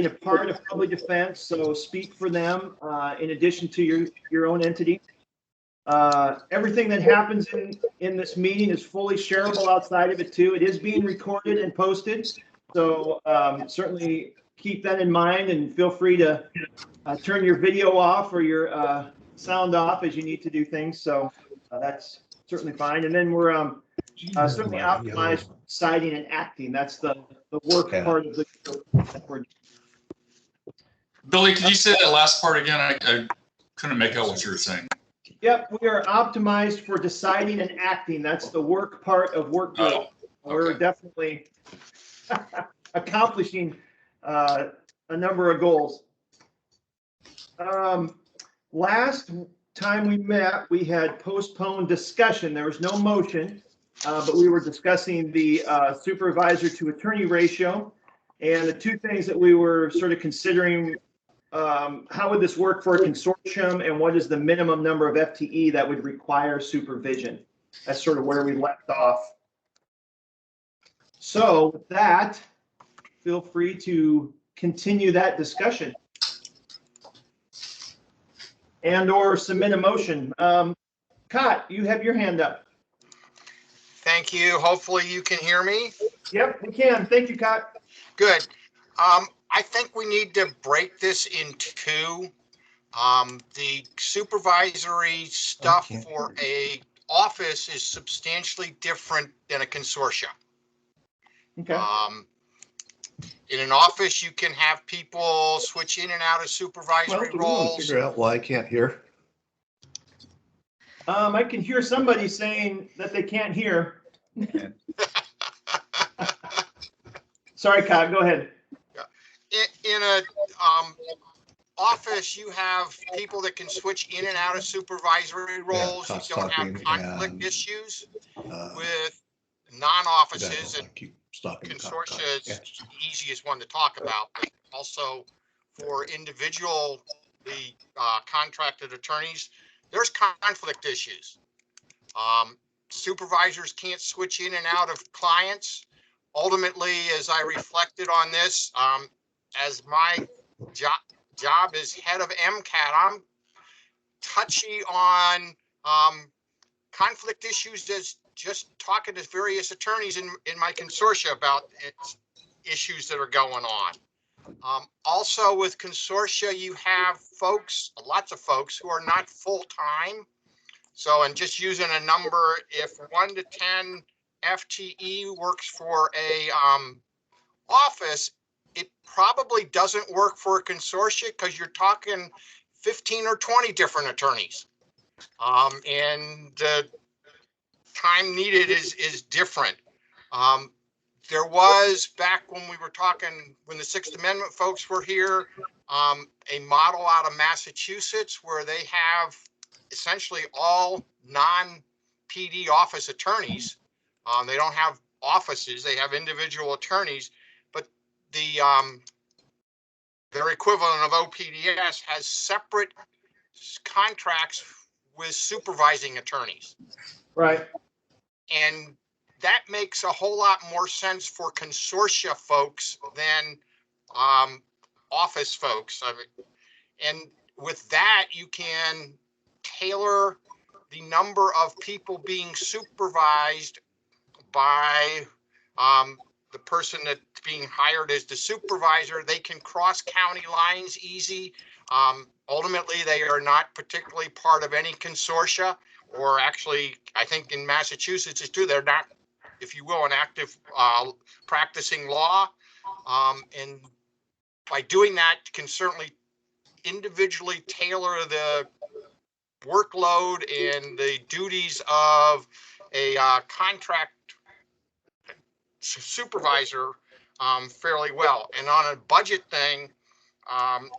a part of public defense, so speak for them in addition to your own entity. Everything that happens in this meeting is fully shareable outside of it too. It is being recorded and posted, so certainly keep that in mind, and feel free to turn your video off or your sound off as you need to do things. So that's certainly fine. And then we're certainly optimized deciding and acting. That's the work part of the group. Billy, could you say that last part again? I couldn't make out what you were saying. Yep, we are optimized for deciding and acting. That's the work part of Workgroup. Oh, okay. We're definitely accomplishing a number of goals. Last time we met, we had postponed discussion. There was no motion, but we were discussing the supervisor to attorney ratio. And the two things that we were sort of considering, how would this work for a consortium, and what is the minimum number of FTE that would require supervision? That's sort of where we left off. So with that, feel free to continue that discussion and or submit a motion. Cott, you have your hand up. Thank you. Hopefully you can hear me. Yep, we can. Thank you, Cott. Good. I think we need to break this in two. The supervisory stuff for a office is substantially different than a consortia. Okay. In an office, you can have people switch in and out of supervisory roles. Figure out why I can't hear. I can hear somebody saying that they can't hear. Sorry, Cott, go ahead. In a office, you have people that can switch in and out of supervisory roles. You don't have conflict issues with non-offices, and consortia is the easiest one to talk about, but also for individual, the contracted attorneys, there's conflict issues. Supervisors can't switch in and out of clients. Ultimately, as I reflected on this, as my job as head of MCAT, I'm touchy on conflict issues, as just talking to various attorneys in my consortia about issues that are going on. Also with consortia, you have folks, lots of folks who are not full-time. So, and just using a number, if 1 to 10 FTE works for a office, it probably doesn't work for a consortia, because you're talking 15 or 20 different attorneys. And the time needed is different. There was, back when we were talking, when the Sixth Amendment folks were here, a model out of Massachusetts where they have essentially all non-PD office attorneys. They don't have offices, they have individual attorneys, but their equivalent of OPDS has separate contracts with supervising attorneys. Right. And that makes a whole lot more sense for consortia folks than office folks. And with that, you can tailor the number of people being supervised by the person that's being hired as the supervisor. They can cross county lines easy. Ultimately, they are not particularly part of any consortia, or actually, I think in Massachusetts it's true, they're not, if you will, an active practicing law. And by doing that, can certainly individually tailor the workload and the duties of a contract supervisor fairly well. And on a budget thing,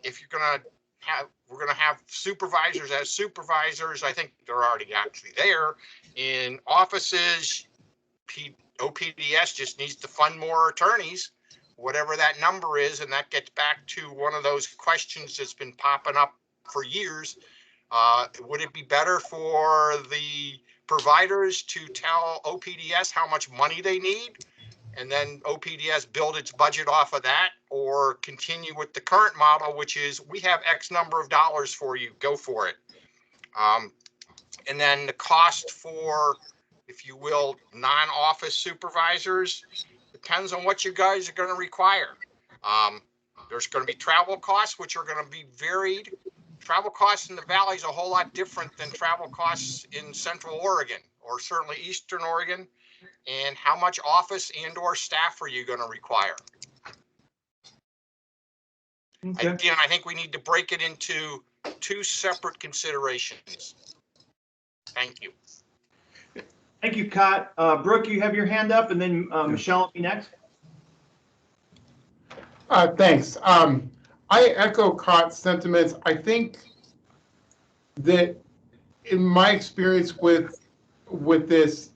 if you're gonna have, we're gonna have supervisors as supervisors. I think they're already actually there in offices. OPDS just needs to fund more attorneys, whatever that number is, and that gets back to one of those questions that's been popping up for years. Would it be better for the providers to tell OPDS how much money they need, and then OPDS build its budget off of that, or continue with the current model, which is we have X number of dollars for you, go for it. And then the cost for, if you will, non-office supervisors depends on what you guys are going to require. There's going to be travel costs, which are going to be varied. Travel costs in the valley is a whole lot different than travel costs in Central Oregon, or certainly Eastern Oregon. And how much office and/or staff are you going to require? Okay. Again, I think we need to break it into two separate considerations. Thank you. Thank you, Cott. Brooke, you have your hand up, and then Michelle will be next. Thanks. I echo Cott's sentiments. I think that in my experience with this,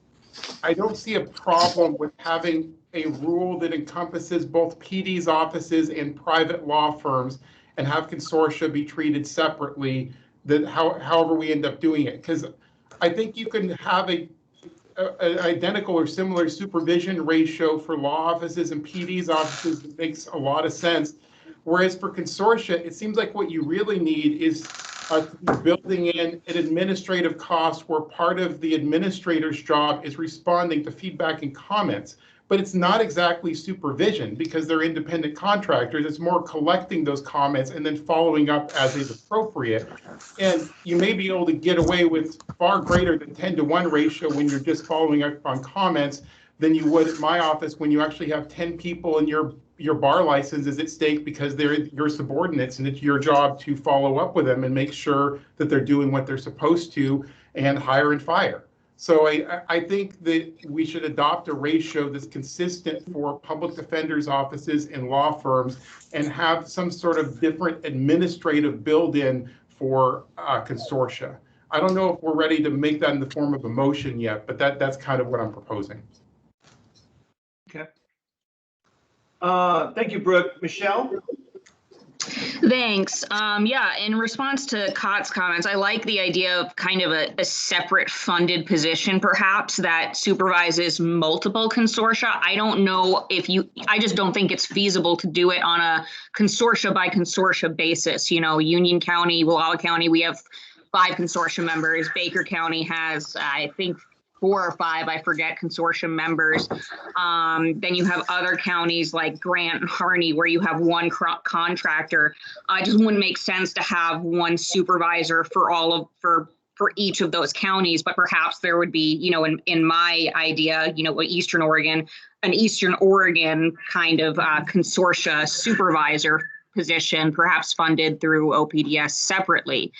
I don't see a problem with having a rule that encompasses both PD's offices and private law firms and have consortia be treated separately, that however we end up doing it. Because I think you can have an identical or similar supervision ratio for law offices and PD's offices that makes a lot of sense. Whereas for consortia, it seems like what you really need is building in an administrative cost where part of the administrator's job is responding to feedback and comments. But it's not exactly supervision because they're independent contractors. It's more collecting those comments and then following up as is appropriate. And you may be able to get away with far greater than 10-to-1 ratio when you're just following up on comments than you would at my office when you actually have 10 people and your bar license is at stake because they're your subordinates and it's your job to follow up with them and make sure that they're doing what they're supposed to and hire and fire. So I think that we should adopt a ratio that's consistent for public defenders' offices and law firms and have some sort of different administrative build-in for consortia. I don't know if we're ready to make that in the form of a motion yet, but that's kind of what I'm proposing. Okay. Thank you, Brooke. Michelle? Thanks. Yeah, in response to Cott's comments, I like the idea of kind of a separate funded position, perhaps, that supervises multiple consortia. I don't know if I just don't think it's feasible to do it on a consortia by consortia basis. You know, Union County, Wallowa County, we have 5 consortium members. Baker County has, I think, 4 or 5, I forget, consortium members. Then you have other counties like Grant and Harney where you have one contractor. It just wouldn't make sense to have one supervisor for each of those counties, but perhaps there would be, you know, in my idea, you know, an Eastern Oregon kind of consortia supervisor position, perhaps funded through OPDS separately.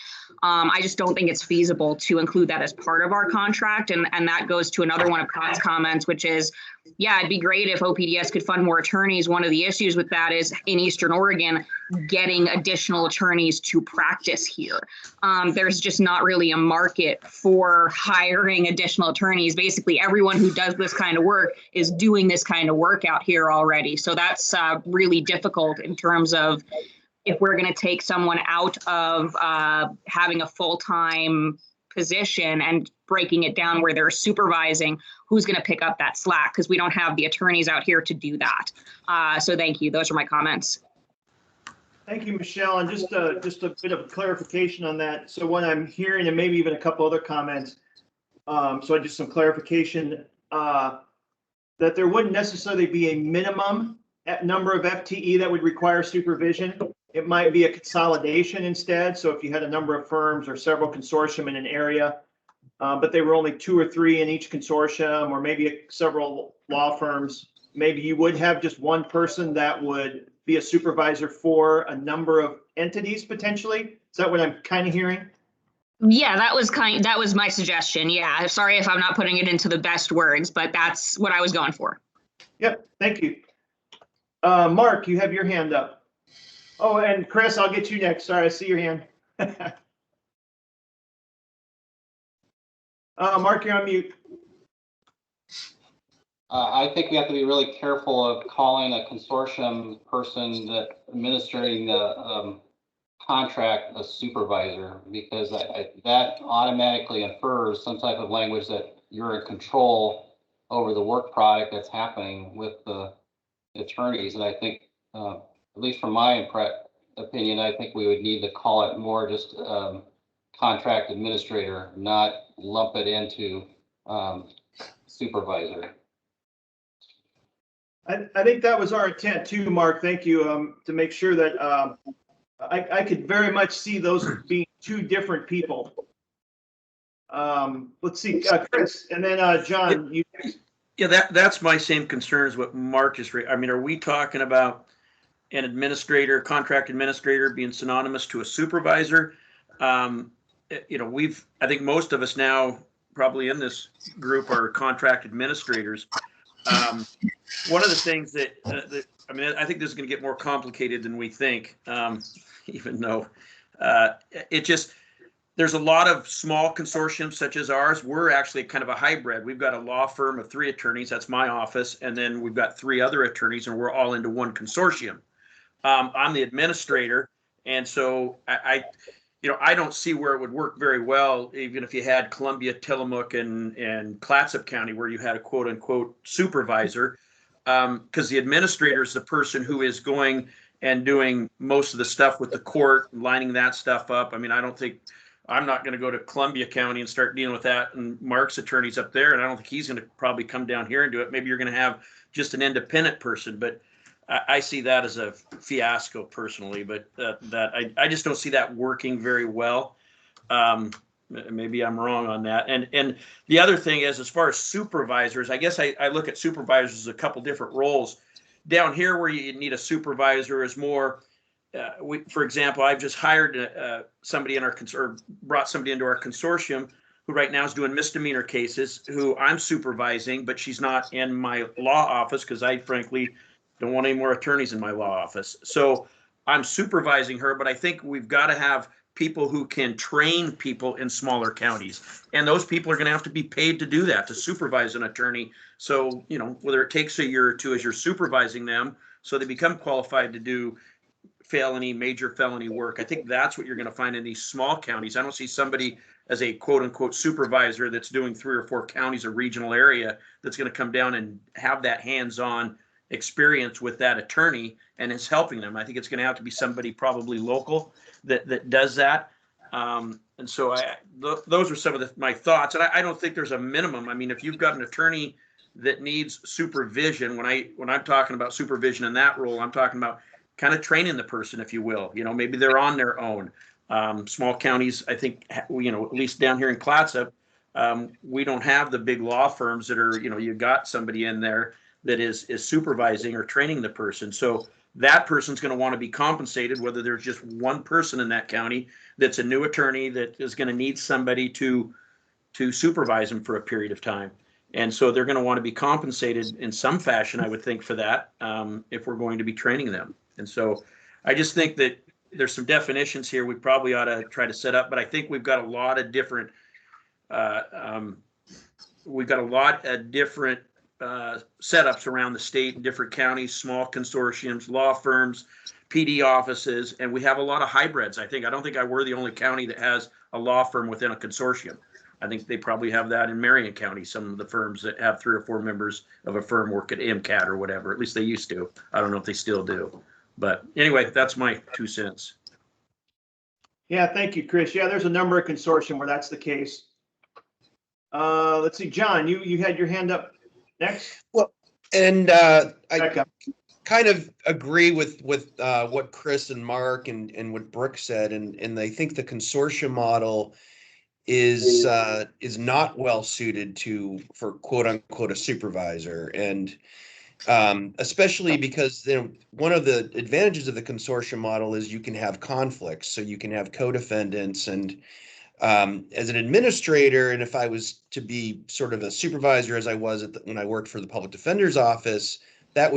I just don't think it's feasible to include that as part of our contract. And that goes to another one of Cott's comments, which is, yeah, it'd be great if OPDS could fund more attorneys. One of the issues with that is in Eastern Oregon, getting additional attorneys to practice here. There's just not really a market for hiring additional attorneys. Basically, everyone who does this kind of work is doing this kind of work out here already. So that's really difficult in terms of if we're going to take someone out of having a full-time position and breaking it down where they're supervising, who's going to pick up that slack? Because we don't have the attorneys out here to do that. So thank you. Those are my comments. Thank you, Michelle. And just a bit of clarification on that. So what I'm hearing, and maybe even a couple other comments, so just some clarification, that there wouldn't necessarily be a minimum number of FTE that would require supervision. It might be a consolidation instead. So if you had a number of firms or several consortium in an area, but they were only 2 or 3 in each consortium, or maybe several law firms, maybe you would have just one person that would be a supervisor for a number of entities potentially. Is that what I'm kind of hearing? Yeah, that was my suggestion. Yeah, sorry if I'm not putting it into the best words, but that's what I was going for. Yep, thank you. Mark, you have your hand up. Oh, and Chris, I'll get you next. Sorry, I see your hand. Mark, you're on mute. I think we have to be really careful of calling a consortium person that administering the contract a supervisor, because that automatically infers some type of language that you're in control over the work product that's happening with the attorneys. And I think, at least from my opinion, I think we would need to call it more just contract administrator, not lump it into supervisor. I think that was our intent too, Mark. Thank you, to make sure that I could very much see those being two different people. Let's see, Chris, and then John. You. Yeah, that's my same concern as what Mark just raised. I mean, are we talking about an administrator, contract administrator being synonymous to a supervisor? You know, I think most of us now probably in this group are contract administrators. One of the things that I mean, I think this is going to get more complicated than we think, even though there's a lot of small consortiums such as ours. We're actually kind of a hybrid. We've got a law firm of 3 attorneys. That's my office. And then we've got 3 other attorneys, and we're all into one consortium. I'm the administrator. And so I don't see where it would work very well, even if you had Columbia, Tillamook, and Clatsop County, where you had a quote unquote supervisor, because the administrator is the person who is going and doing most of the stuff with the court, lining that stuff up. I mean, I'm not going to go to Columbia County and start dealing with that, and Mark's attorney's up there, and I don't think he's going to probably come down here and do it. Maybe you're going to have just an independent person, but I see that as a fiasco personally. But I just don't see that working very well. Maybe I'm wrong on that. And the other thing is, as far as supervisors, I guess I look at supervisors as a couple different roles. Down here, where you need a supervisor, is more. For example, I've just hired somebody or brought somebody into our consortium who right now is doing misdemeanor cases, who I'm supervising, but she's not in my law office because I frankly don't want any more attorneys in my law office. So I'm supervising her, but I think we've got to have people who can train people in smaller counties. And those people are going to have to be paid to do that, to supervise an attorney. So, whether it takes a year or two as you're supervising them so they become qualified to do major felony work. I think that's what you're going to find in these small counties. I don't see somebody as a quote unquote supervisor that's doing 3 or 4 counties, a regional area, that's going to come down and have that hands-on experience with that attorney and is helping them. I think it's going to have to be somebody probably local that does that. And so those are some of my thoughts. And I don't think there's a minimum. I mean, if you've got an attorney that needs supervision, when I'm talking about supervision in that role, I'm talking about kind of training the person, if you will. Maybe they're on their own. Small counties, I think, at least down here in Clatsop, we don't have the big law firms that are, you've got somebody in there that is supervising or training the person. So that person's going to want to be compensated, whether there's just one person in that county that's a new attorney that is going to need somebody to supervise them for a period of time. And so they're going to want to be compensated in some fashion, I would think, for that, if we're going to be training them. And so I just think that there's some definitions here we probably ought to try to set up, but I think we've got a lot of different setups around the state in different counties, small consortiums, law firms, PD offices, and we have a lot of hybrids. I don't think we're the only county that has a law firm within a consortium. I think they probably have that in Marion County, some of the firms that have 3 or 4 members of a firm work at MCAT or whatever. At least they used to. I don't know if they still do. But anyway, that's my 2 cents. Yeah, thank you, Chris. Yeah, there's a number of consortium where that's the case. Let's see, John, you had your hand up next. Well, and I kind of agree with what Chris and Mark and what Brooke said, and I think the consortium model is not well suited for quote unquote a supervisor, and especially because one of the advantages of the consortium model is you can have conflicts, so you can have co-defendants, and as an administrator, and if I was to be sort of a supervisor as I was when I worked for the public defender's office, that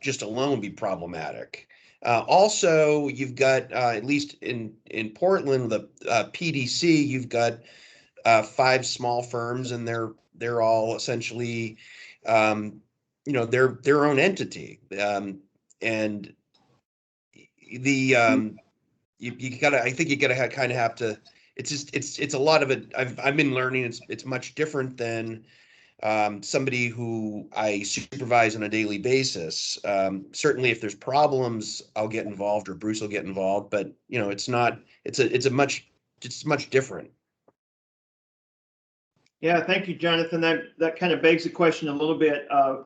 just alone would be problematic. Also, you've got at least in Portland, the PDC, you've got 5 small firms, and they're all essentially their own entity, and I think you gotta kind of have to, it's just, it's a lot of it. I've been learning, it's much different than somebody who I supervise on a daily basis. Certainly if there's problems, I'll get involved or Bruce will get involved, but you know, it's much different. Yeah, thank you, Jonathan. That kind of begs the question a little bit of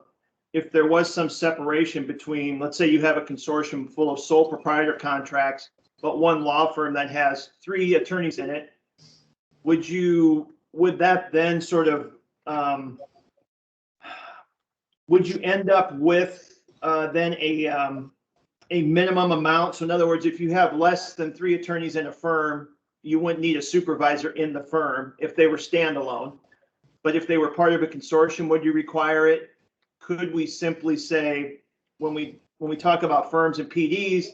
if there was some separation between, let's say you have a consortium full of sole proprietor contracts, but one law firm that has 3 attorneys in it, would that then sort of, would you end up with then a minimum amount? So in other words, if you have less than 3 attorneys in a firm, you wouldn't need a supervisor in the firm if they were standalone. But if they were part of a consortium, would you require it? Could we simply say, when we talk about firms and PDs,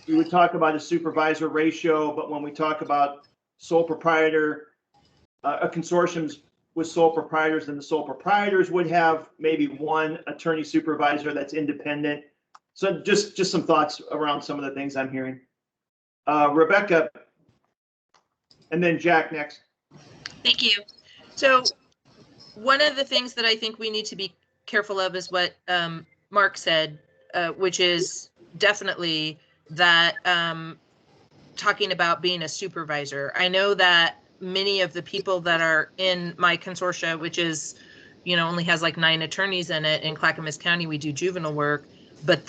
we would talk about a supervisor ratio, but when we talk about sole proprietor, a consortium's with sole proprietors, then the sole proprietors would have maybe 1 attorney supervisor that's independent. So just some thoughts around some of the things I'm hearing. Rebecca, and then Jack next. Thank you. So one of the things that I think we need to be careful of is what Mark said, which is definitely that talking about being a supervisor. I know that many of the people that are in my consortia, which is, you know, only has like 9 attorneys in it. In Clackamas County, we do juvenile work, but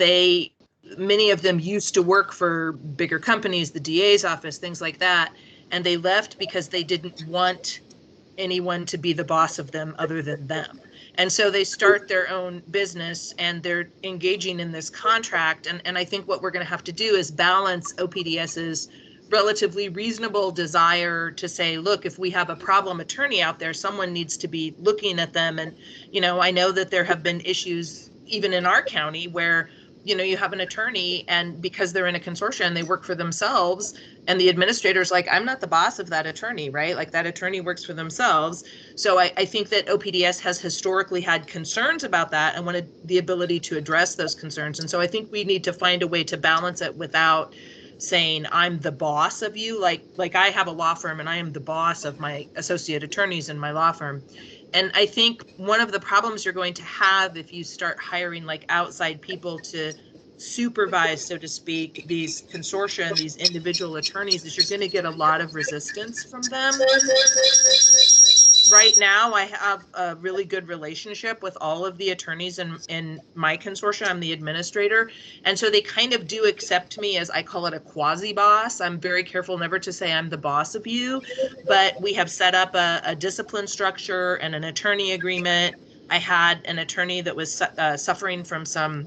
many of them used to work for bigger companies, the DA's office, things like that. And they left because they didn't want anyone to be the boss of them other than them. And so they start their own business and they're engaging in this contract. And I think what we're going to have to do is balance OPDS's relatively reasonable desire to say, look, if we have a problem attorney out there, someone needs to be looking at them. And, you know, I know that there have been issues even in our county where, you know, you have an attorney and because they're in a consortium and they work for themselves and the administrator's like, I'm not the boss of that attorney, right? Like that attorney works for themselves. So I think that OPDS has historically had concerns about that and wanted the ability to address those concerns. And so I think we need to find a way to balance it without saying I'm the boss of you. Like I have a law firm and I am the boss of my associate attorneys in my law firm. And I think one of the problems you're going to have if you start hiring like outside people to supervise, so to speak, these consortia and these individual attorneys is you're going to get a lot of resistance from them. Right now, I have a really good relationship with all of the attorneys in my consortia. I'm the administrator. And so they kind of do accept me as, I call it a quasi boss. I'm very careful never to say I'm the boss of you, but we have set up a discipline structure and an attorney agreement. I had an attorney that was suffering from some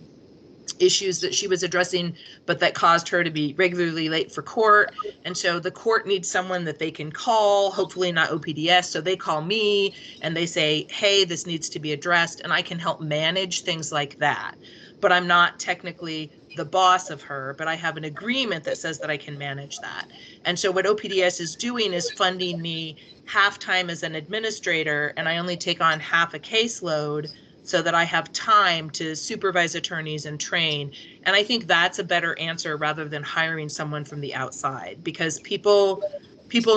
issues that she was addressing, but that caused her to be regularly late for court. And so the court needs someone that they can call, hopefully not OPDS. So they call me and they say, hey, this needs to be addressed. And I can help manage things like that. But I'm not technically the boss of her, but I have an agreement that says that I can manage that. And so what OPDS is doing is funding me half-time as an administrator, and I only take on half a caseload so that I have time to supervise attorneys and train. And I think that's a better answer rather than hiring someone from the outside, because people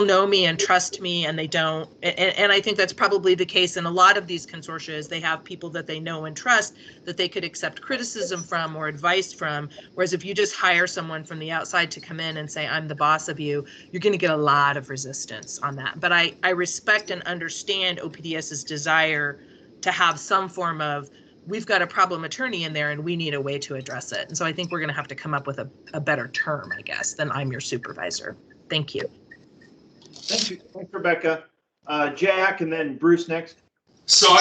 know me and trust me, and they don't. And I think that's probably the case in a lot of these consortia is they have people that they know and trust that they could accept criticism from or advice from. Whereas if you just hire someone from the outside to come in and say, I'm the boss of you, you're going to get a lot of resistance on that. But I respect and understand OPDS's desire to have some form of, we've got a problem attorney in there and we need a way to address it. And so I think we're going to have to come up with a better term, I guess, than I'm your supervisor. Thank you. Thank you. Thanks, Rebecca. Jack, and then Bruce next. So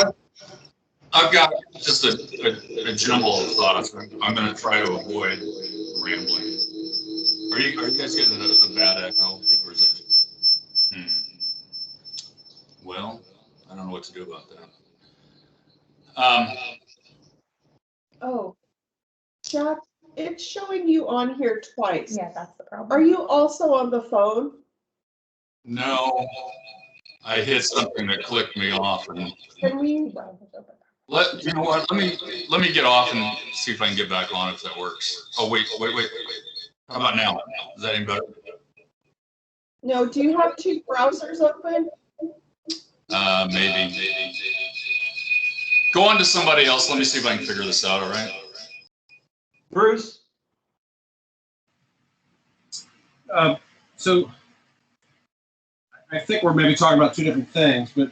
I've got just a jumble of thoughts. I'm going to try to avoid rambling. Are you guys getting a bad echo, or is it? Well, I don't know what to do about that. Oh, Jack, it's showing you on here twice. Yeah, that's the problem. Are you also on the phone? No, I hit something that clicked me off, and Can we? you know what? Let me get off and see if I can get back on if that works. Oh wait. How about now? Is that any better? No, do you have two browsers open? Maybe. Go on to somebody else. Let me see if I can figure this out, all right? Bruce? So I think we're maybe talking about two different things, but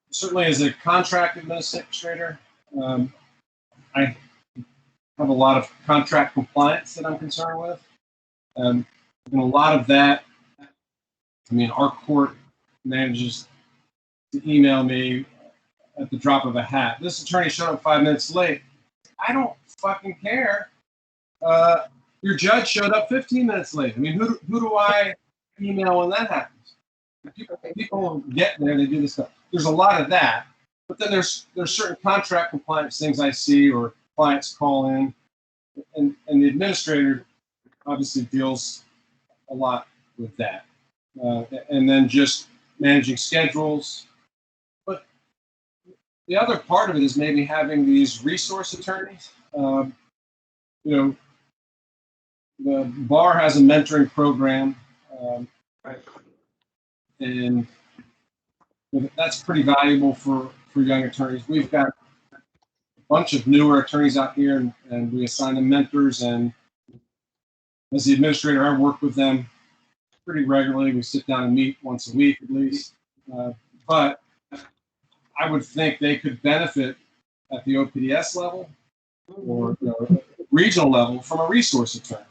certainly as a contract administrator, I have a lot of contract compliance that I'm concerned with. And a lot of that, I mean, our court manages to email me at the drop of a hat. This attorney showed up 5 minutes late. I don't fucking care. Your judge showed up 15 minutes late. I mean, who do I email when that happens? People get there, they do this stuff. There's a lot of that, but then there's certain contract compliance things I see or clients call in, and the administrator obviously deals a lot with that, and then just managing schedules. But the other part of it is maybe having these resource attorneys. You know, the bar has a mentoring program, and that's pretty valuable for young attorneys. We've got a bunch of newer attorneys out here, and we assign them mentors. And as the administrator, I work with them pretty regularly. We sit down and meet once a week at least. But I would think they could benefit at the OPDS level or regional level from a resource attorney.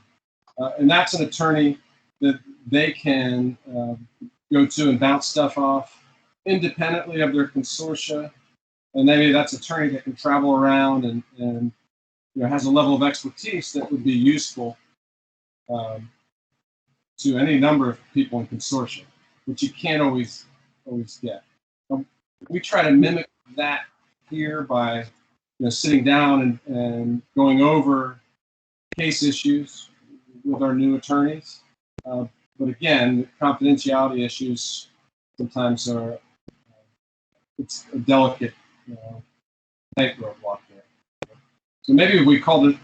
And that's an attorney that they can go to and bounce stuff off independently of their consortia. And maybe that's an attorney that can travel around and has a level of expertise that would be useful to any number of people in consortia, which you can't always get. We try to mimic that here by sitting down and going over case issues with our new attorneys. But again, confidentiality issues sometimes it's a delicate tightrope walk there. So maybe we called it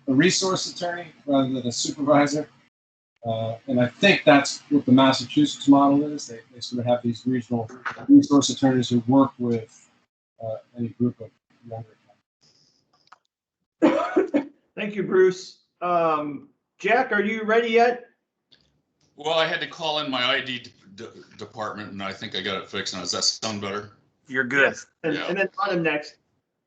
a resource attorney rather than a supervisor. And I think that's what the Massachusetts model is. They sort of have these regional resource attorneys who work with any group of younger attorneys. Thank you, Bruce. Jack, are you ready yet? Well, I had to call in my ID department, and I think I got it fixed now. Does that sound better? You're good. Yes. And then Autumn next.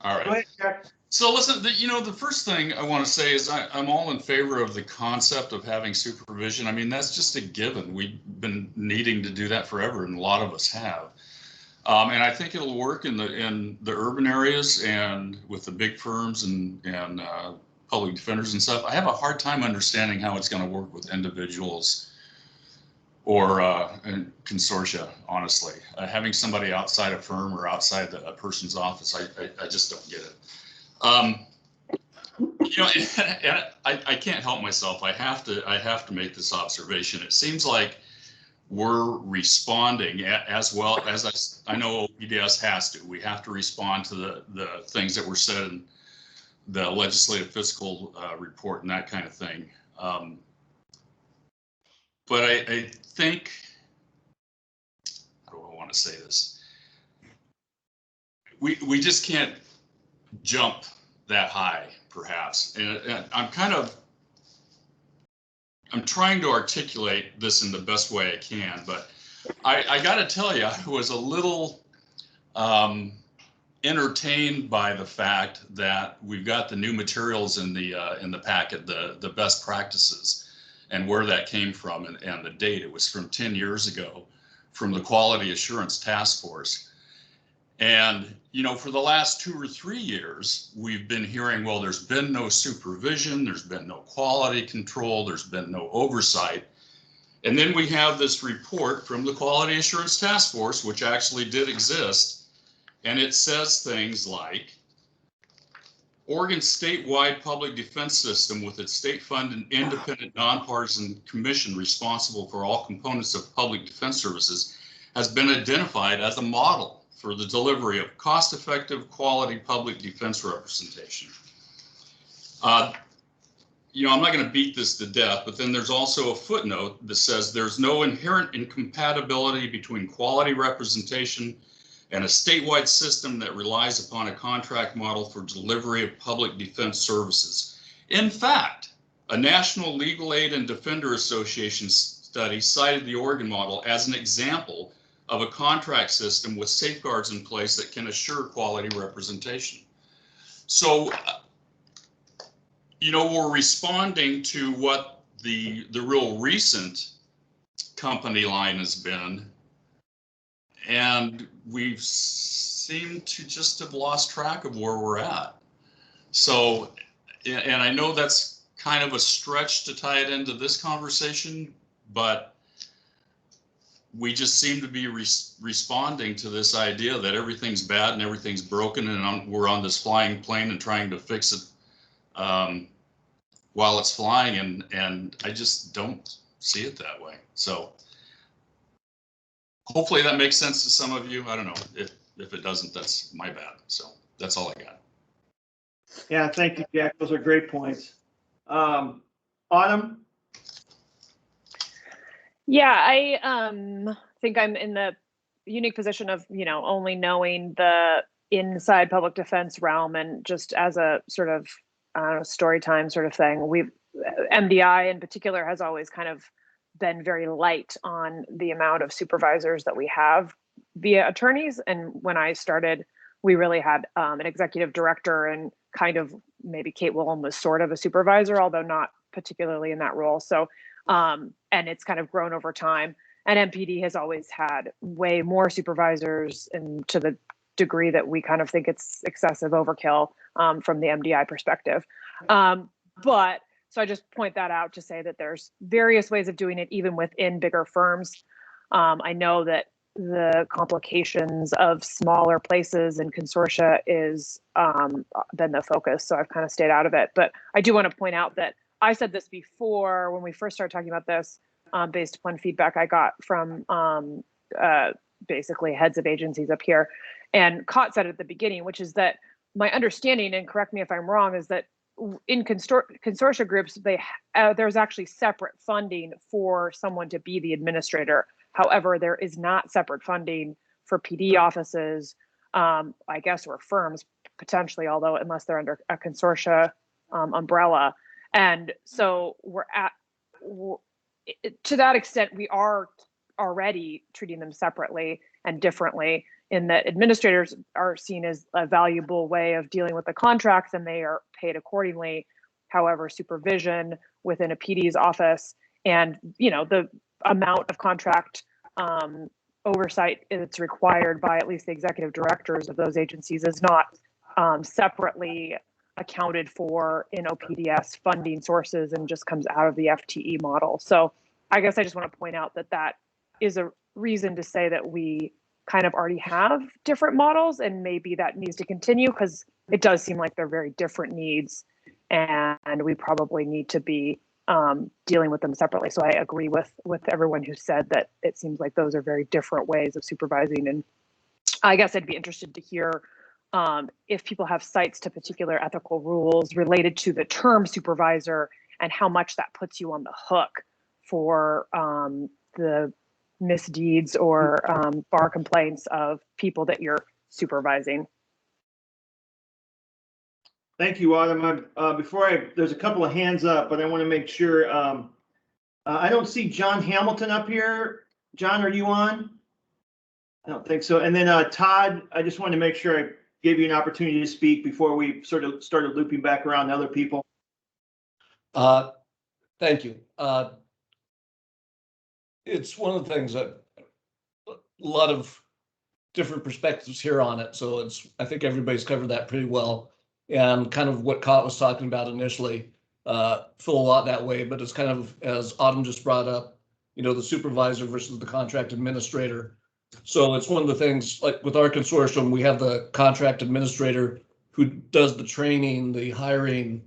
All right. Go ahead, Jack. So listen, the first thing I want to say is I'm all in favor of the concept of having supervision. I mean, that's just a given. We've been needing to do that forever, and a lot of us have. And I think it'll work in the urban areas and with the big firms and public defenders and stuff. I have a hard time understanding how it's going to work with individuals or consortia, honestly. Having somebody outside a firm or outside a person's office, I just don't get it. And I can't help myself. I have to make this observation. It seems like we're responding as well as I know OPDS has to. We have to respond to the things that were said in the legislative fiscal report and that kind of thing. But I think, how do I want to say this? We just can't jump that high, perhaps. And I'm trying to articulate this in the best way I can, but I got to tell you, I was a little entertained by the fact that we've got the new materials in the packet, the best practices, and where that came from and the date. It was from 10 years ago from the Quality Assurance Task Force. And, for the last 2 or 3 years, we've been hearing, well, there's been no supervision, there's been no quality control, there's been no oversight. And then we have this report from the Quality Assurance Task Force, which actually did exist. And it says things like, Oregon's statewide public defense system with its state-funded independent nonpartisan commission responsible for all components of public defense services has been identified as a model for the delivery of cost-effective, quality public defense representation. I'm not going to beat this to death, but then there's also a footnote that says there's no inherent incompatibility between quality representation and a statewide system that relies upon a contract model for delivery of public defense services. In fact, a National Legal Aid and Defender Association study cited the Oregon model as an example of a contract system with safeguards in place that can assure quality representation. So, we're responding to what the real recent company line has been, and we've seemed to just have lost track of where we're at. So, and I know that's kind of a stretch to tie it into this conversation, but we just seem to be responding to this idea that everything's bad and everything's broken, and we're on this flying plane and trying to fix it while it's flying, and I just don't see it that way. So hopefully that makes sense to some of you. I don't know. If it doesn't, that's my bad. So that's all I got. Yeah, thank you, Jack. Those are great points. Autumn? Yeah, I think I'm in the unique position of, only knowing the inside public defense realm, and just as a sort of story time sort of thing. MDI in particular has always kind of been very light on the amount of supervisors that we have via attorneys. And when I started, we really had an executive director, and kind of maybe Kate Willem was sort of a supervisor, although not particularly in that role. So, and it's kind of grown over time. And MPD has always had way more supervisors, and to the degree that we kind of think it's excessive overkill from the MDI perspective. But so I just point that out to say that there's various ways of doing it, even within bigger firms. I know that the complications of smaller places and consortia is been the focus, so I've kind of stayed out of it. But I do want to point out that I said this before when we first started talking about this, based upon feedback I got from basically heads of agencies up here. And Cott said at the beginning, which is that my understanding, and correct me if I'm wrong, is that in consortia groups, there's actually separate funding for someone to be the administrator. However, there is not separate funding for PD offices, I guess, or firms potentially, although unless they're under a consortia umbrella. And so to that extent, we are already treating them separately and differently, in that administrators are seen as a valuable way of dealing with the contracts, and they are paid accordingly. However, supervision within a PD's office and the amount of contract oversight that's required by at least the executive directors of those agencies is not separately accounted for in OPDS funding sources, and just comes out of the FTE model. So I guess I just want to point out that that is a reason to say that we kind of already have different models, and maybe that needs to continue, because it does seem like they're very different needs, and we probably need to be dealing with them separately. So I agree with everyone who said that it seems like those are very different ways of supervising. And I guess I'd be interested to hear if people have cites to particular ethical rules related to the term supervisor, and how much that puts you on the hook for the misdeeds or bar complaints of people that you're supervising. Thank you, Autumn. There's a couple of hands up, but I want to make sure. I don't see John Hamilton up here. John, are you on? I don't think so. And then Todd, I just wanted to make sure I gave you an opportunity to speak before we sort of started looping back around to other people. Thank you. It's one of the things that a lot of different perspectives here on it. So I think everybody's covered that pretty well. And kind of what Cott was talking about initially, feel a lot that way, but it's kind of, as Autumn just brought up, the supervisor versus the contract administrator. So it's one of the things, like with our consortium, we have the contract administrator who does the training, the hiring,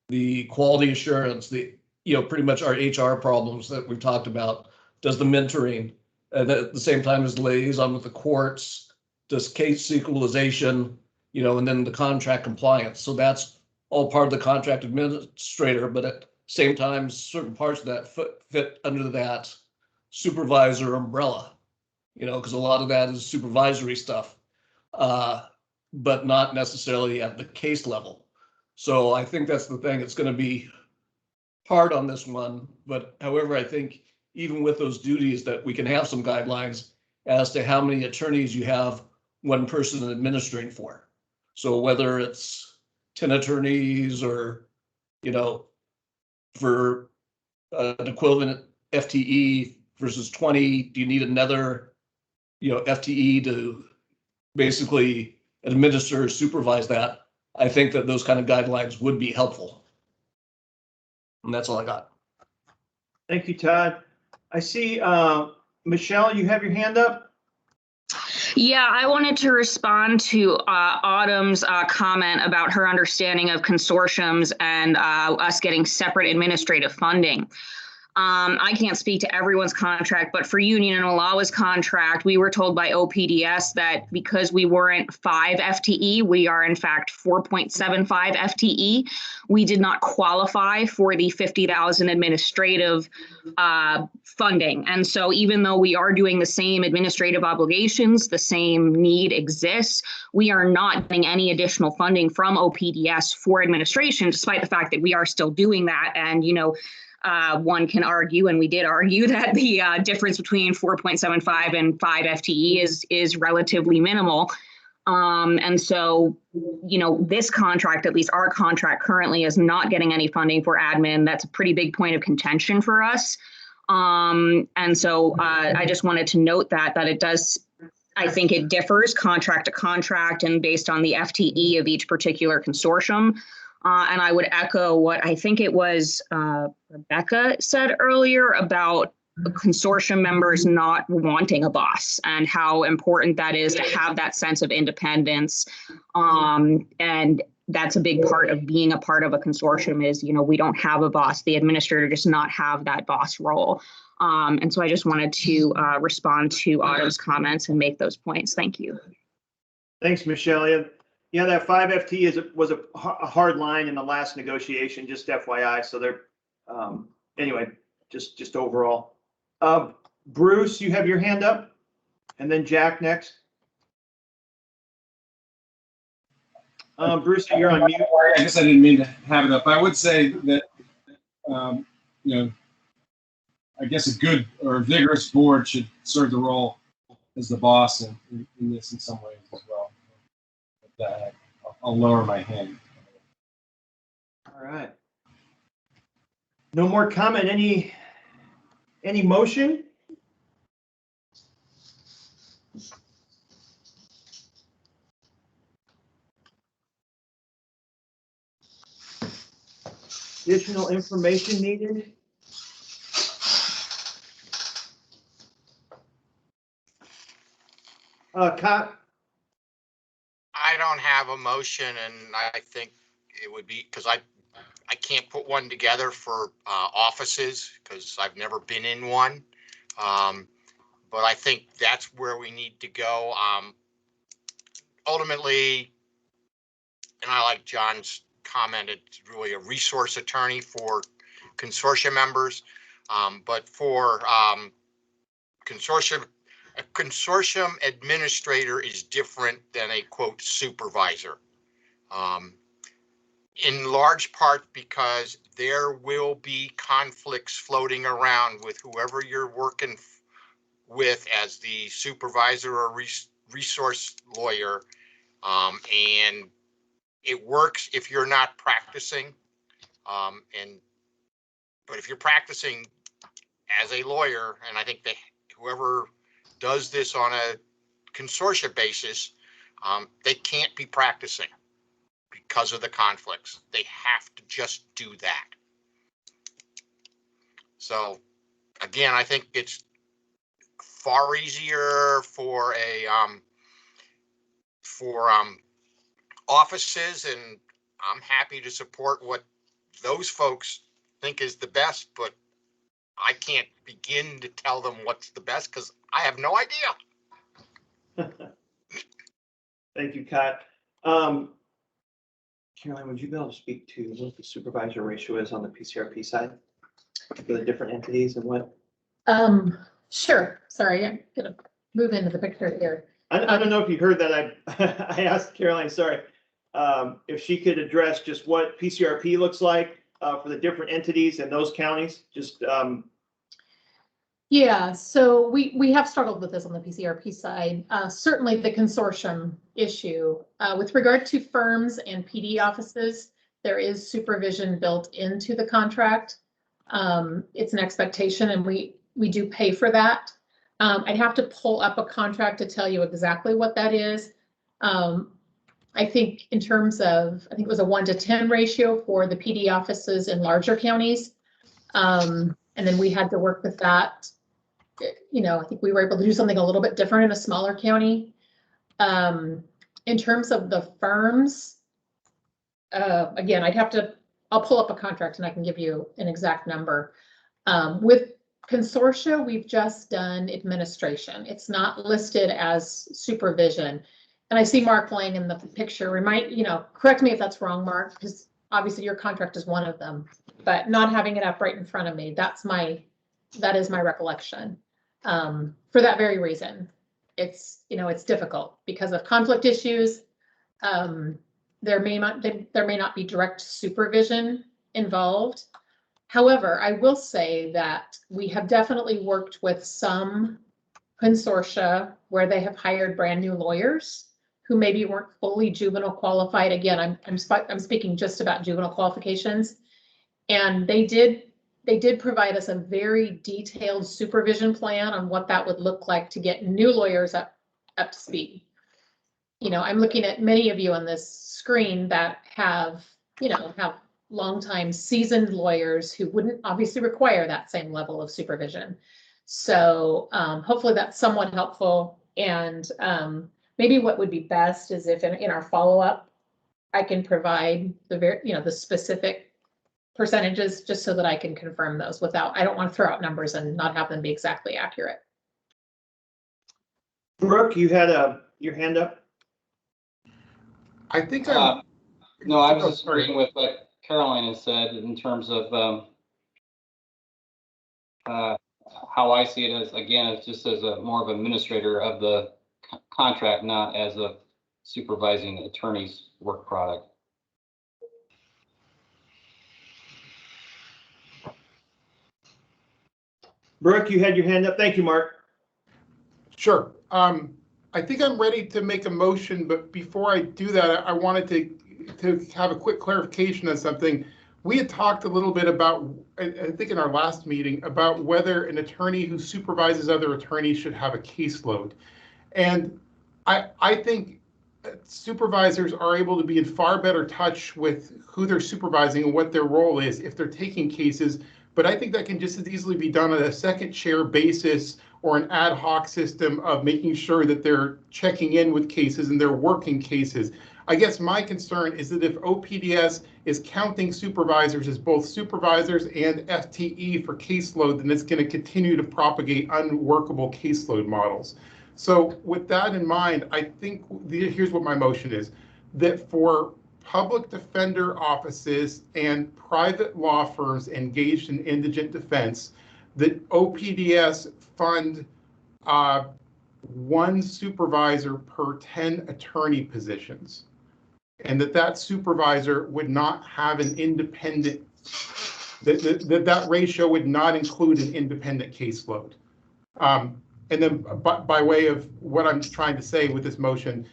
the quality assurance, pretty much our HR problems that we've talked about, does the mentoring, and at the same time as liaison with the courts, does case equalization, and then the contract compliance. So that's all part of the contract administrator, but Same time, certain parts of that fit under that supervisor umbrella, because a lot of that is supervisory stuff, but not necessarily at the case level. So I think that's the thing. It's going to be hard on this one, but however, I think even with those duties that we can have some guidelines as to how many attorneys you have one person administering for. So whether it's 10 attorneys or, for an equivalent FTE versus 20, do you need another, FTE to basically administer, supervise that? I think that those kind of guidelines would be helpful. And that's all I got. Thank you, Todd. I see, Michelle, you have your hand up? Yeah, I wanted to respond to Autumn's comment about her understanding of consortiums and us getting separate administrative funding. I can't speak to everyone's contract, but for Union and Malawa's contract, we were told by OPDS that because we weren't 5 FTE, we are in fact 4.75 FTE. We did not qualify for the 50,000 administrative funding. And so even though we are doing the same administrative obligations, the same need exists, we are not getting any additional funding from OPDS for administration, despite the fact that we are still doing that. And, one can argue, and we did argue, that the difference between 4.75 and 5 FTE is relatively minimal. And so, this contract, at least our contract currently, is not getting any funding for admin. That's a pretty big point of contention for us. And so I just wanted to note that it does, I think it differs contract to contract and based on the FTE of each particular consortium. And I would echo what I think it was Rebecca said earlier about consortium members not wanting a boss and how important that is to have that sense of independence. And that's a big part of being a part of a consortium is, we don't have a boss. The administrator does not have that boss role. And so I just wanted to respond to Autumn's comments and make those points. Thank you. Thanks, Michelle. Yeah, that 5 FT was a hard line in the last negotiation, just FYI. So they're, anyway, just overall. Bruce, you have your hand up, and then Jack next. Bruce, you're on mute. I guess I didn't mean to have it up. I would say that, I guess a good or vigorous board should serve the role as the boss in this in some ways as well. But, I'll lower my hand. All right. No more comment. Any motion? Additional information needed? Cott? I don't have a motion, and I think it would be, because I can't put one together for offices because I've never been in one. But I think that's where we need to go. Ultimately, and I like John's comment, it's really a resource attorney for consortium members. But for consortium, a consortium administrator is different than a quote supervisor. In large part because there will be conflicts floating around with whoever you're working with as the supervisor or resource lawyer. And it works if you're not practicing. But if you're practicing as a lawyer, and I think that whoever does this on a consortia basis, they can't be practicing because of the conflicts. They have to just do that. So again, I think it's far easier for offices, and I'm happy to support what those folks think is the best, but I can't begin to tell them what's the best because I have no idea. Thank you, Kat. Caroline, would you be able to speak to what the supervisor ratio is on the PCRP side for the different entities and what? Sure. Sorry, I'm gonna move into the picture here. I don't know if you heard that. I asked Caroline, sorry, if she could address just what PCRP looks like for the different entities in those counties. Just Yeah, so we have struggled with this on the PCRP side. Certainly the consortium issue. With regard to firms and PD offices, there is supervision built into the contract. It's an expectation and we do pay for that. I'd have to pull up a contract to tell you exactly what that is. I think in terms of, I think it was a 1-to-10 ratio for the PD offices in larger counties. And then we had to work with that. You know, I think we were able to do something a little bit different in a smaller county. In terms of the firms, again, I'll pull up a contract and I can give you an exact number. With consortia, we've just done administration. It's not listed as supervision. And I see Mark Lang in the picture. Correct me if that's wrong, Mark, because obviously your contract is one of them, but not having it up right in front of me, that is my recollection. For that very reason, it's difficult because of conflict issues. There may not be direct supervision involved. However, I will say that we have definitely worked with some consortia where they have hired brand new lawyers who maybe weren't fully juvenile qualified. Again, I'm speaking just about juvenile qualifications, and they did provide us a very detailed supervision plan on what that would look like to get new lawyers up to speed. I'm looking at many of you on this screen that have longtime seasoned lawyers who wouldn't obviously require that same level of supervision. So hopefully that's somewhat helpful. And maybe what would be best is if in our follow-up, I can provide the specific percentages just so that I can confirm those I don't want to throw out numbers and not have them be exactly accurate. Brooke, you had your hand up. I think no, I was just agreeing with what Caroline has said in terms of how I see it as, again, it's just as more of an administrator of the contract, not as a supervising attorney's work product. Brooke, you had your hand up. Thank you, Mark. Sure. I think I'm ready to make a motion, but before I do that, I wanted to have a quick clarification on something. We had talked a little bit about, I think in our last meeting, about whether an attorney who supervises other attorneys should have a caseload. And I think supervisors are able to be in far better touch with who they're supervising and what their role is if they're taking cases. But I think that can just as easily be done on a second chair basis or an ad hoc system of making sure that they're checking in with cases and they're working cases. I guess my concern is that if OPDS is counting supervisors as both supervisors and FTE for caseload, then it's going to continue to propagate unworkable caseload models. So with that in mind, I think here's what my motion is, that for public defender offices and private law firms engaged in indigent defense, that OPDS fund one supervisor per 10 attorney positions, and that supervisor would not have an independent, that ratio would not include an independent caseload. And then by way of what I'm trying to say with this motion,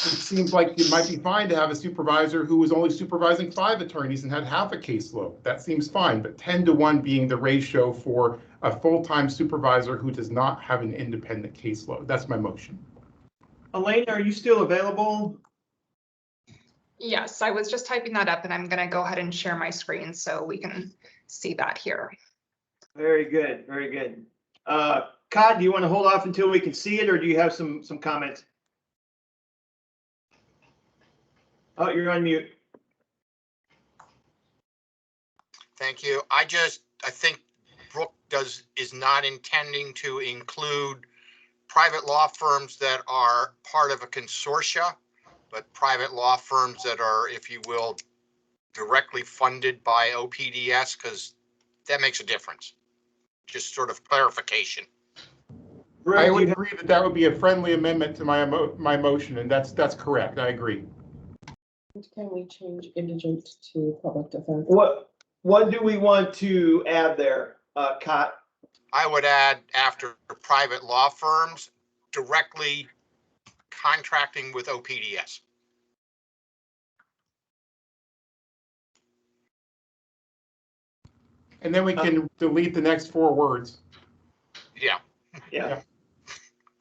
it seems like it might be fine to have a supervisor who was only supervising 5 attorneys and had half a caseload. That seems fine, but 10-to-1 being the ratio for a full-time supervisor who does not have an independent caseload. That's my motion. Elaine, are you still available? Yes, I was just typing that up and I'm going to go ahead and share my screen so we can see that here. Very good, very good. Cod, do you want to hold off until we can see it, or do you have some comments? Oh, you're on mute. Thank you. I think Brooke is not intending to include private law firms that are part of a consortia, but private law firms that are, if you will, directly funded by OPDS, because that makes a difference. Just sort of clarification. I would agree that that would be a friendly amendment to my motion, and that's correct. I agree. Can we change indigent to public defense? What do we want to add there, Cott? I would add after private law firms directly contracting with OPDS. And then we can delete the next 4 words. Yeah. Yeah.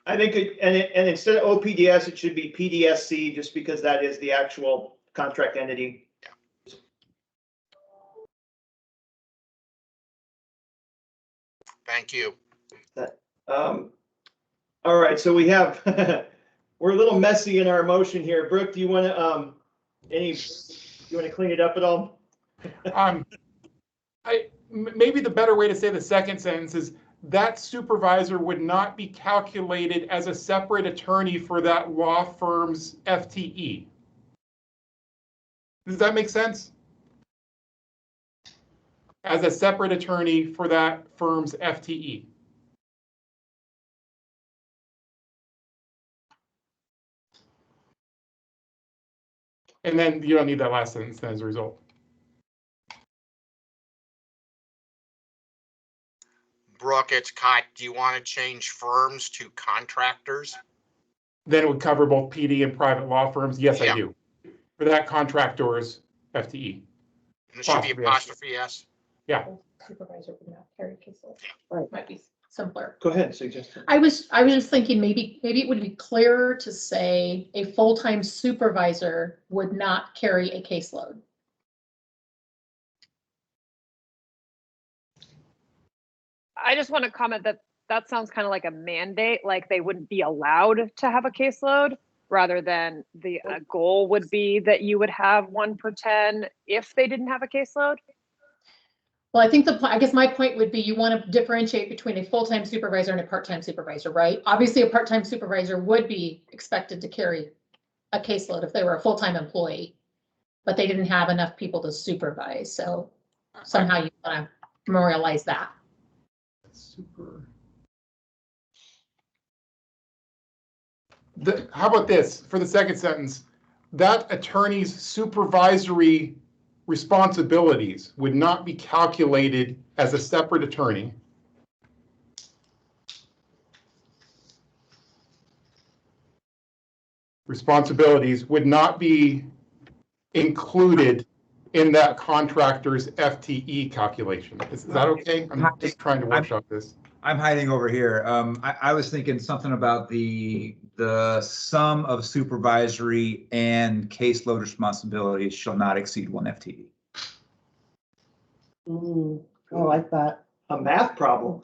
I think, and instead of OPDS, it should be PDSC, just because that is the actual contract entity. Yeah. Thank you. All right, so we have, we're a little messy in our motion here. Brooke, do you want to, you want to clean it up at all? Maybe the better way to say the second sentence is that supervisor would not be calculated as a separate attorney for that law firm's FTE. Does that make sense? As a separate attorney for that firm's FTE. And then you don't need that last sentence as a result. Brooke, it's Cott. Do you want to change firms to contractors? Then it would cover both PD and private law firms. Yes, Yeah. I do. For that contractor's FTE. And it should be apostrophe S. Yeah. Supervisor would not carry caseload. Right, might be simpler. Go ahead, suggestion. I was just thinking maybe it would be clearer to say a full-time supervisor would not carry a caseload. I just want to comment that that sounds kind of like a mandate, like they wouldn't be allowed to have a caseload, rather than the goal would be that you would have 1 per 10 if they didn't have a caseload. Well, I guess my point would be you want to differentiate between a full-time supervisor and a part-time supervisor, right? Obviously, a part-time supervisor would be expected to carry a caseload if they were a full-time employee, but they didn't have enough people to supervise. So somehow you want to memorialize that. How about this for the second sentence? That attorney's supervisory responsibilities would not be calculated as a separate attorney. Responsibilities would not be included in that contractor's FTE calculation. Is that okay? I'm just trying to workshop this. I'm hiding over here. I was thinking something about the sum of supervisory and caseload responsibilities shall not exceed 1 FTE. I like that. A math problem.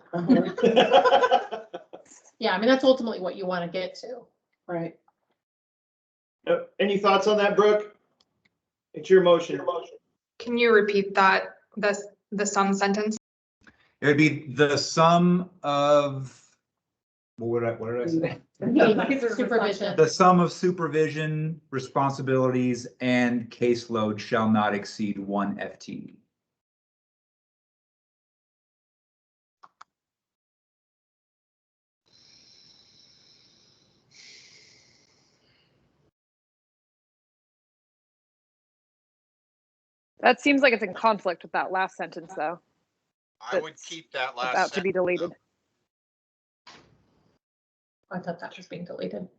Yeah, I mean, that's ultimately what you want to get to. Right. Any thoughts on that, Brooke? It's your motion. Can you repeat that, the sum sentence? It would be the sum of, what did I say? Supervision. The sum of supervision, responsibilities, and caseload shall not exceed 1 FTE. That seems like it's in conflict with that last sentence, though. I would keep that last About to be deleted. I thought that was being deleted.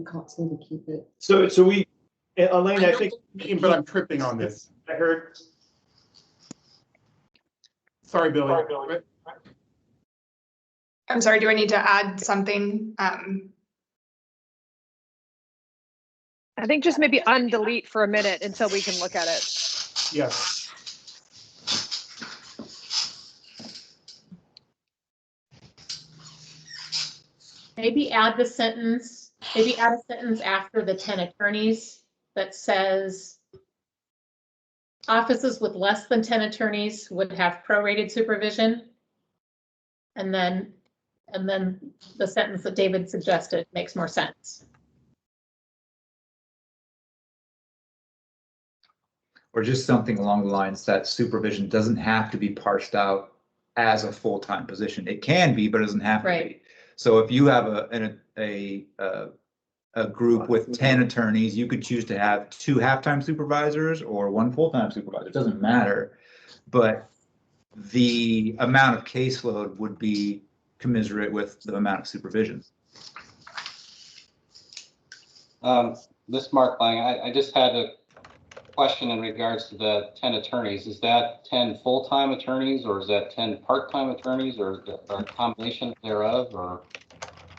Cops need to keep it. So we, Elaine, I think. But I'm tripping on this. I heard. Sorry, Billy. I'm sorry, do I need to add something? I think just maybe undelete for a minute until we can look at it. Yes. Maybe add a sentence after the 10 attorneys that says offices with less than 10 attorneys would have prorated supervision. And then the sentence that David suggested makes more sense. Or just something along the lines that supervision doesn't have to be parsed out as a full-time position. It can be, but it doesn't have to be. So if you have a group with 10 attorneys, you could choose to have 2 half-time supervisors or 1 full-time supervisor. It doesn't matter, but the amount of caseload would be commensurate with the amount of supervision. This Mark Lang, I just had a question in regards to the 10 attorneys. Is that 10 full-time attorneys, or is that 10 part-time attorneys, or a combination thereof, or?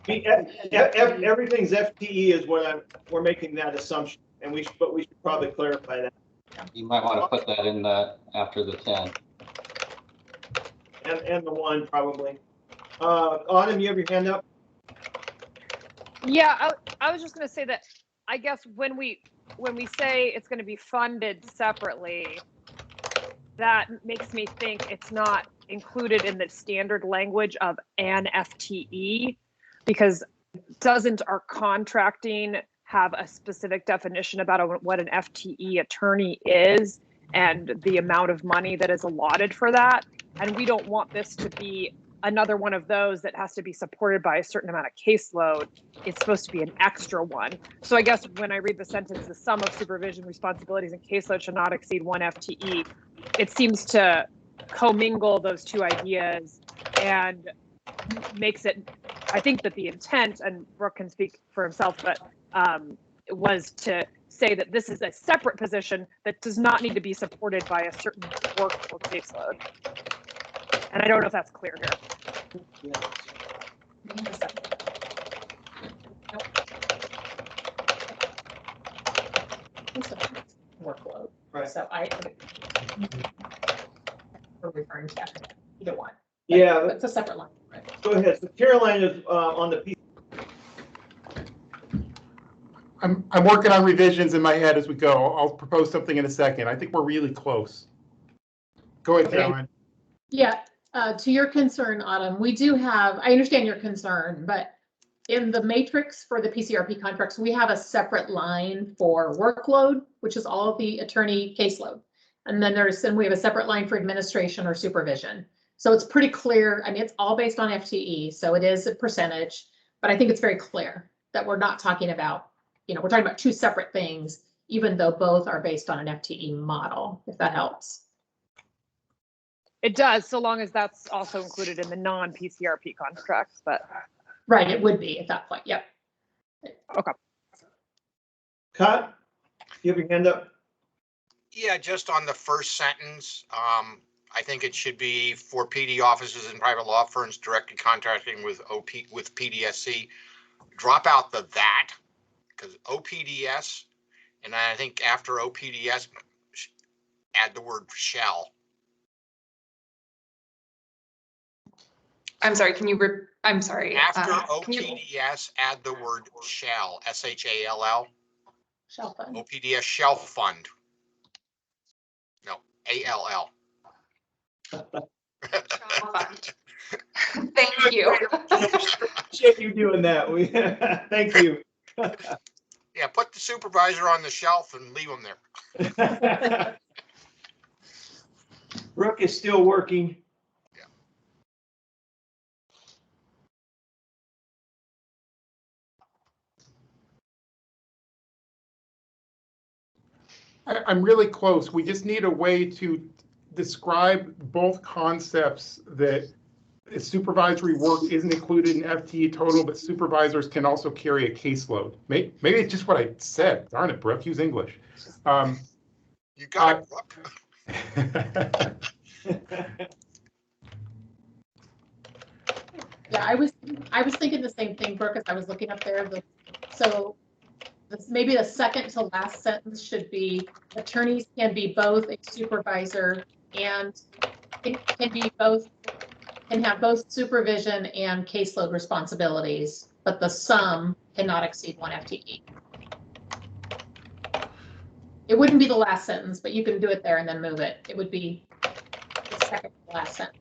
Everything's FTE is what we're making that assumption, and we should probably clarify that. You might want to put that in after the 10. And the 1 probably. Autumn, you have your hand up? Yeah, I was just going to say that I guess when we say it's going to be funded separately, that makes me think it's not included in the standard language of an FTE, because doesn't our contracting have a specific definition about what an FTE attorney is and the amount of money that is allotted for that? And we don't want this to be another one of those that has to be supported by a certain amount of caseload. It's supposed to be an extra one. So I guess when I read the sentence, the sum of supervision responsibilities and caseload should not exceed 1 FTE, it seems to commingle those 2 ideas and makes it, I think that the intent, and Brooke can speak for himself, but was to say that this is a separate position that does not need to be supported by a certain work or caseload. And I don't know if that's clear here. Workload. Right. So we're referring to either one. Yeah. It's a separate line. Right? Go ahead. So Caroline is on the piece. I'm working on revisions in my head as we go. I'll propose something in a second. I think we're really close. Go ahead, Caroline. Yeah, to your concern, Autumn, we do have, I understand your concern, but in the matrix for the PCRP contracts, we have a separate line for workload, which is all of the attorney caseload. And then we have a separate line for administration or supervision. So it's pretty clear. I mean, it's all based on FTE, so it is a percentage, but I think it's very clear that we're not talking about, we're talking about 2 separate things, even though both are based on an FTE model, if that helps. It does, so long as that's also included in the non-PCRP contracts, but. Right, it would be at that point, yep. Okay. Cut, you have your hand up? Yeah, just on the first sentence, I think it should be for PD offices and private law firms directly contracting with PDSC. Drop out the that, because OPDS, and I think after OPDS, add the word shall. I'm sorry, I'm sorry. After OPDS, add the word shall, SHALL. Shall fund. OPDS shall fund. No, ALL. Shall fund. Thank you. Appreciate you doing that. Thank you. Yeah, put the supervisor on the shelf and leave him there. Brooke is still working. I'm really close. We just need a way to describe both concepts, that supervisory work isn't included in FTE total, but supervisors can also carry a caseload. Maybe it's just what I said. Darn it, Brooke, use English. You got it, Brooke. Yeah, I was thinking the same thing, Brooke, as I was looking up there. Maybe the second to last sentence should be attorneys can be both a supervisor and can have both supervision and caseload responsibilities, but the sum cannot exceed 1 FTE. It wouldn't be the last sentence, but you can do it there and then move it. It would be the second to last sentence.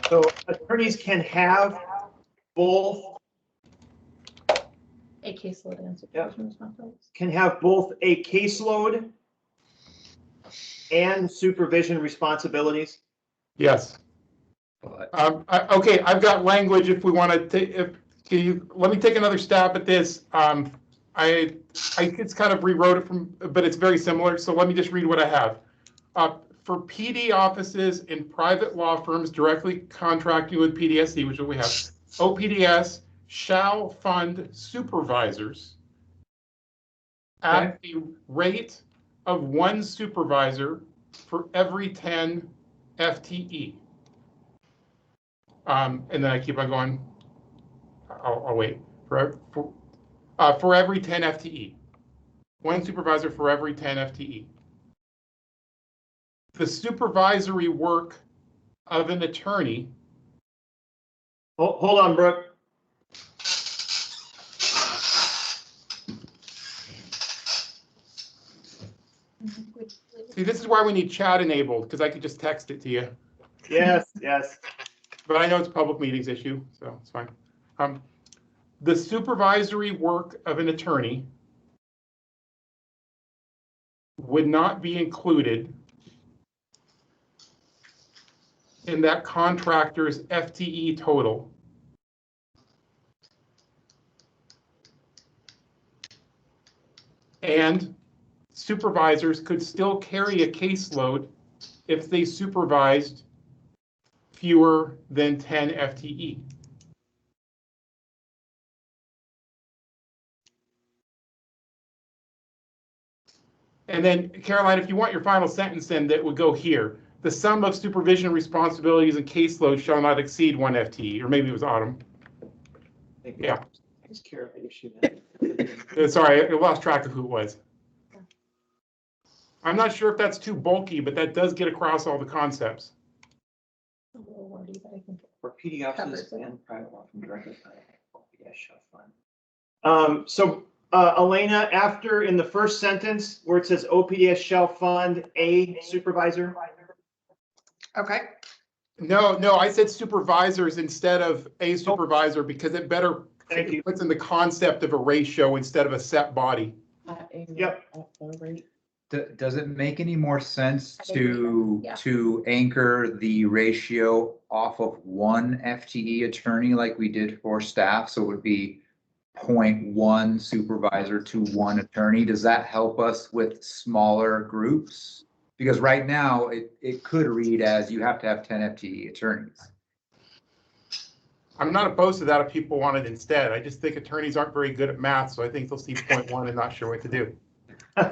So attorneys can have both, A caseload and supervision responsibilities. can have both a caseload and supervision responsibilities. Yes. Okay, I've got language if we want to take, let me take another stab at this. I it's kind of rewrote it but it's very similar. So let me just read what I have. For PD offices in private law firms directly contracting with PDSC, which is what we have, OPDS shall fund supervisors at the rate of 1 supervisor for every 10 FTE. And then I keep on going. I'll wait for every 10 FTE. 1 supervisor for every 10 FTE. The supervisory work of an attorney. Hold on, Brooke. See, this is why we need chat enabled, because I could just text it to you. Yes, yes. But I know it's a public meetings issue, so it's fine. The supervisory work of an attorney would not be included in that contractor's FTE total. And supervisors could still carry a caseload if they supervised fewer than 10 FTE. And then, Caroline, if you want your final sentence, then that would go here. The sum of supervision responsibilities and caseload shall not exceed 1 FTE, or maybe it was Autumn. Yeah. Sorry, I lost track of who it was. I'm not sure if that's too bulky, but that does get across all the concepts. A little wordy, but I think For PD offices covers it. and private law from directly OPDS shall fund. Elena, after in the first sentence where it says OPDS shall fund a supervisor. Okay. No, I said supervisors instead of a supervisor because it better puts in the concept of a ratio instead of a set body. Yep. Does it make any more sense I agree. Yeah. to anchor the ratio off of 1 FTE attorney like we did for staff? So it would be 0.1 supervisor to 1 attorney. Does that help us with smaller groups? Because right now it could read as you have to have 10 FTE attorneys. I'm not opposed to that if people want it instead. I just think attorneys aren't very good at math, so I think they'll see 0.1 and not sure what to do. I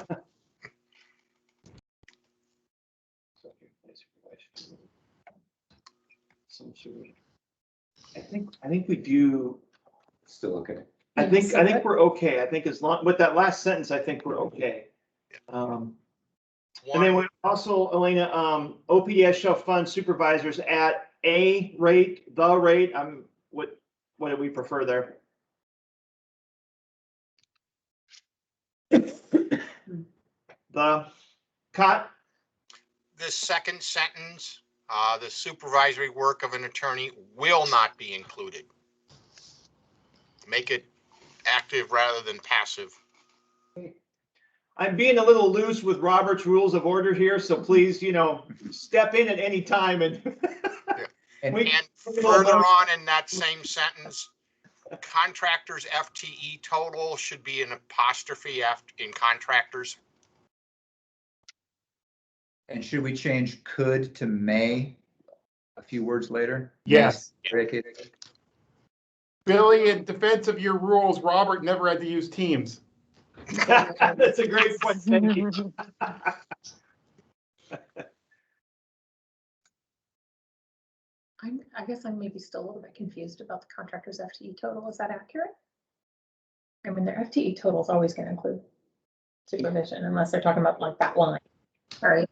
think we do. Still okay. I think we're okay. I think as long with that last sentence, I think we're okay. And then we also, Elena, OPDS shall fund supervisors at a rate, the rate. What do we prefer there? The cut. This second sentence, the supervisory work of an attorney will not be included. Make it active rather than passive. I'm being a little loose with Robert's Rules of Order here, so please, step in at any time and. And further on in that same sentence, contractors FTE total should be an apostrophe in contractors. And should we change could to may a few words later? Yes. May. Billy, in defense of your rules, Robert never had to use Teams. That's a great point. Thank you. I guess I'm maybe still a little bit confused about the contractor's FTE total. Is that accurate? I mean, their FTE total is always going to include supervision unless they're talking about like that line. All right.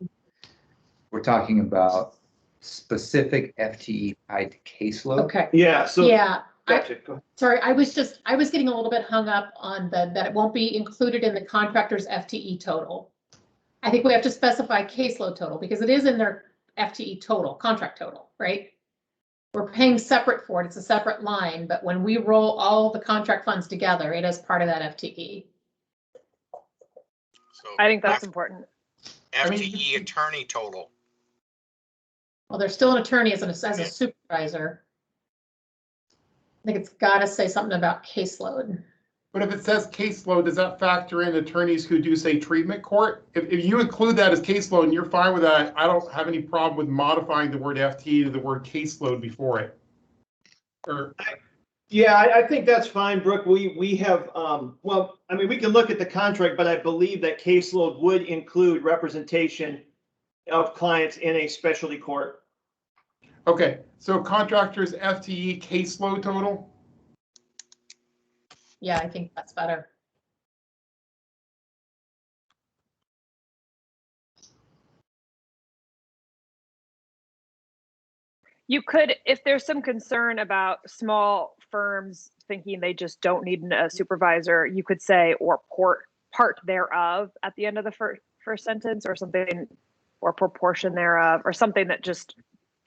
We're talking about specific FTE tied to caseload. Okay. Yeah. So yeah. Gotcha. Sorry, I was getting a little bit hung up on that it won't be included in the contractor's FTE total. I think we have to specify caseload total because it is in their FTE total, contract total, right? We're paying separate for it. It's a separate line, but when we roll all the contract funds together, it is part of that FTE. So I think that's important. FTE attorney total. Well, there's still an attorney as a supervisor. I think it's got to say something about caseload. But if it says caseload, does that factor in attorneys who do, say, treatment court? If you include that as caseload and you're fine with that, I don't have any problem with modifying the word FTE to the word caseload before it. Or, Yeah, I think that's fine, Brooke. We have, well, I mean, we can look at the contract, but I believe that caseload would include representation of clients in a specialty court. okay, so contractors FTE caseload total? Yeah, I think that's better. You could, if there's some concern about small firms thinking they just don't need a supervisor, you could say, or part thereof at the end of the first sentence, or something, or proportion thereof, or something that just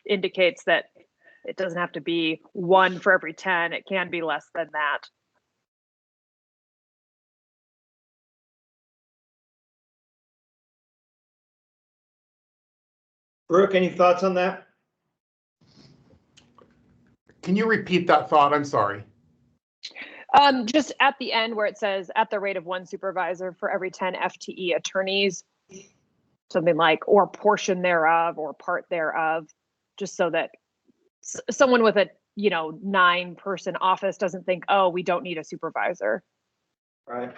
indicates that it doesn't have to be 1 for every 10. It can be less than that. Brooke, any thoughts on that? Can you repeat that thought? I'm sorry. Just at the end where it says at the rate of 1 supervisor for every 10 FTE attorneys, something like, or portion thereof, or part thereof, just so that someone with a 9-person office doesn't think, oh, we don't need a supervisor. Right.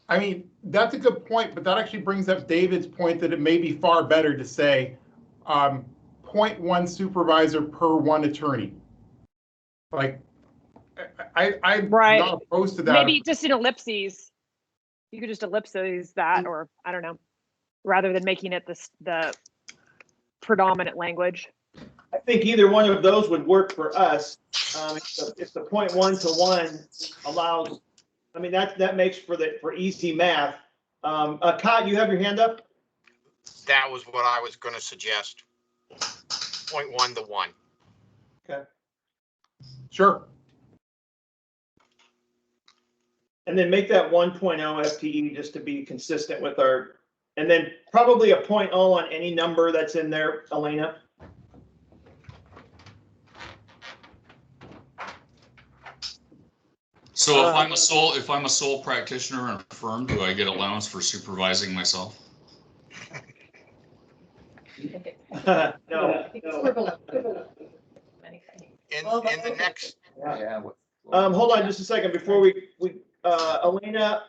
I mean, that's a good point, but that actually brings up David's point that it may be far better to say 0.1 supervisor per 1 attorney. Like, I'm right. not opposed to that. Maybe just in ellipses. You could just ellipses that, or I don't know, rather than making it the predominant language. I think either one of those would work for us. If the 0.1 to 1 allows, I mean, that makes for easy math. Cott, you have your hand up? That was what I was going to suggest. 0.1 to 1. Okay. Sure. And then make that 1.0 FTE just to be consistent with our, and then probably a 0.0 on any number that's in there, Elena. So if I'm a sole practitioner in a firm, do I get allowance for supervising myself? No. In the next. Yeah. Hold on just a second before we Elena,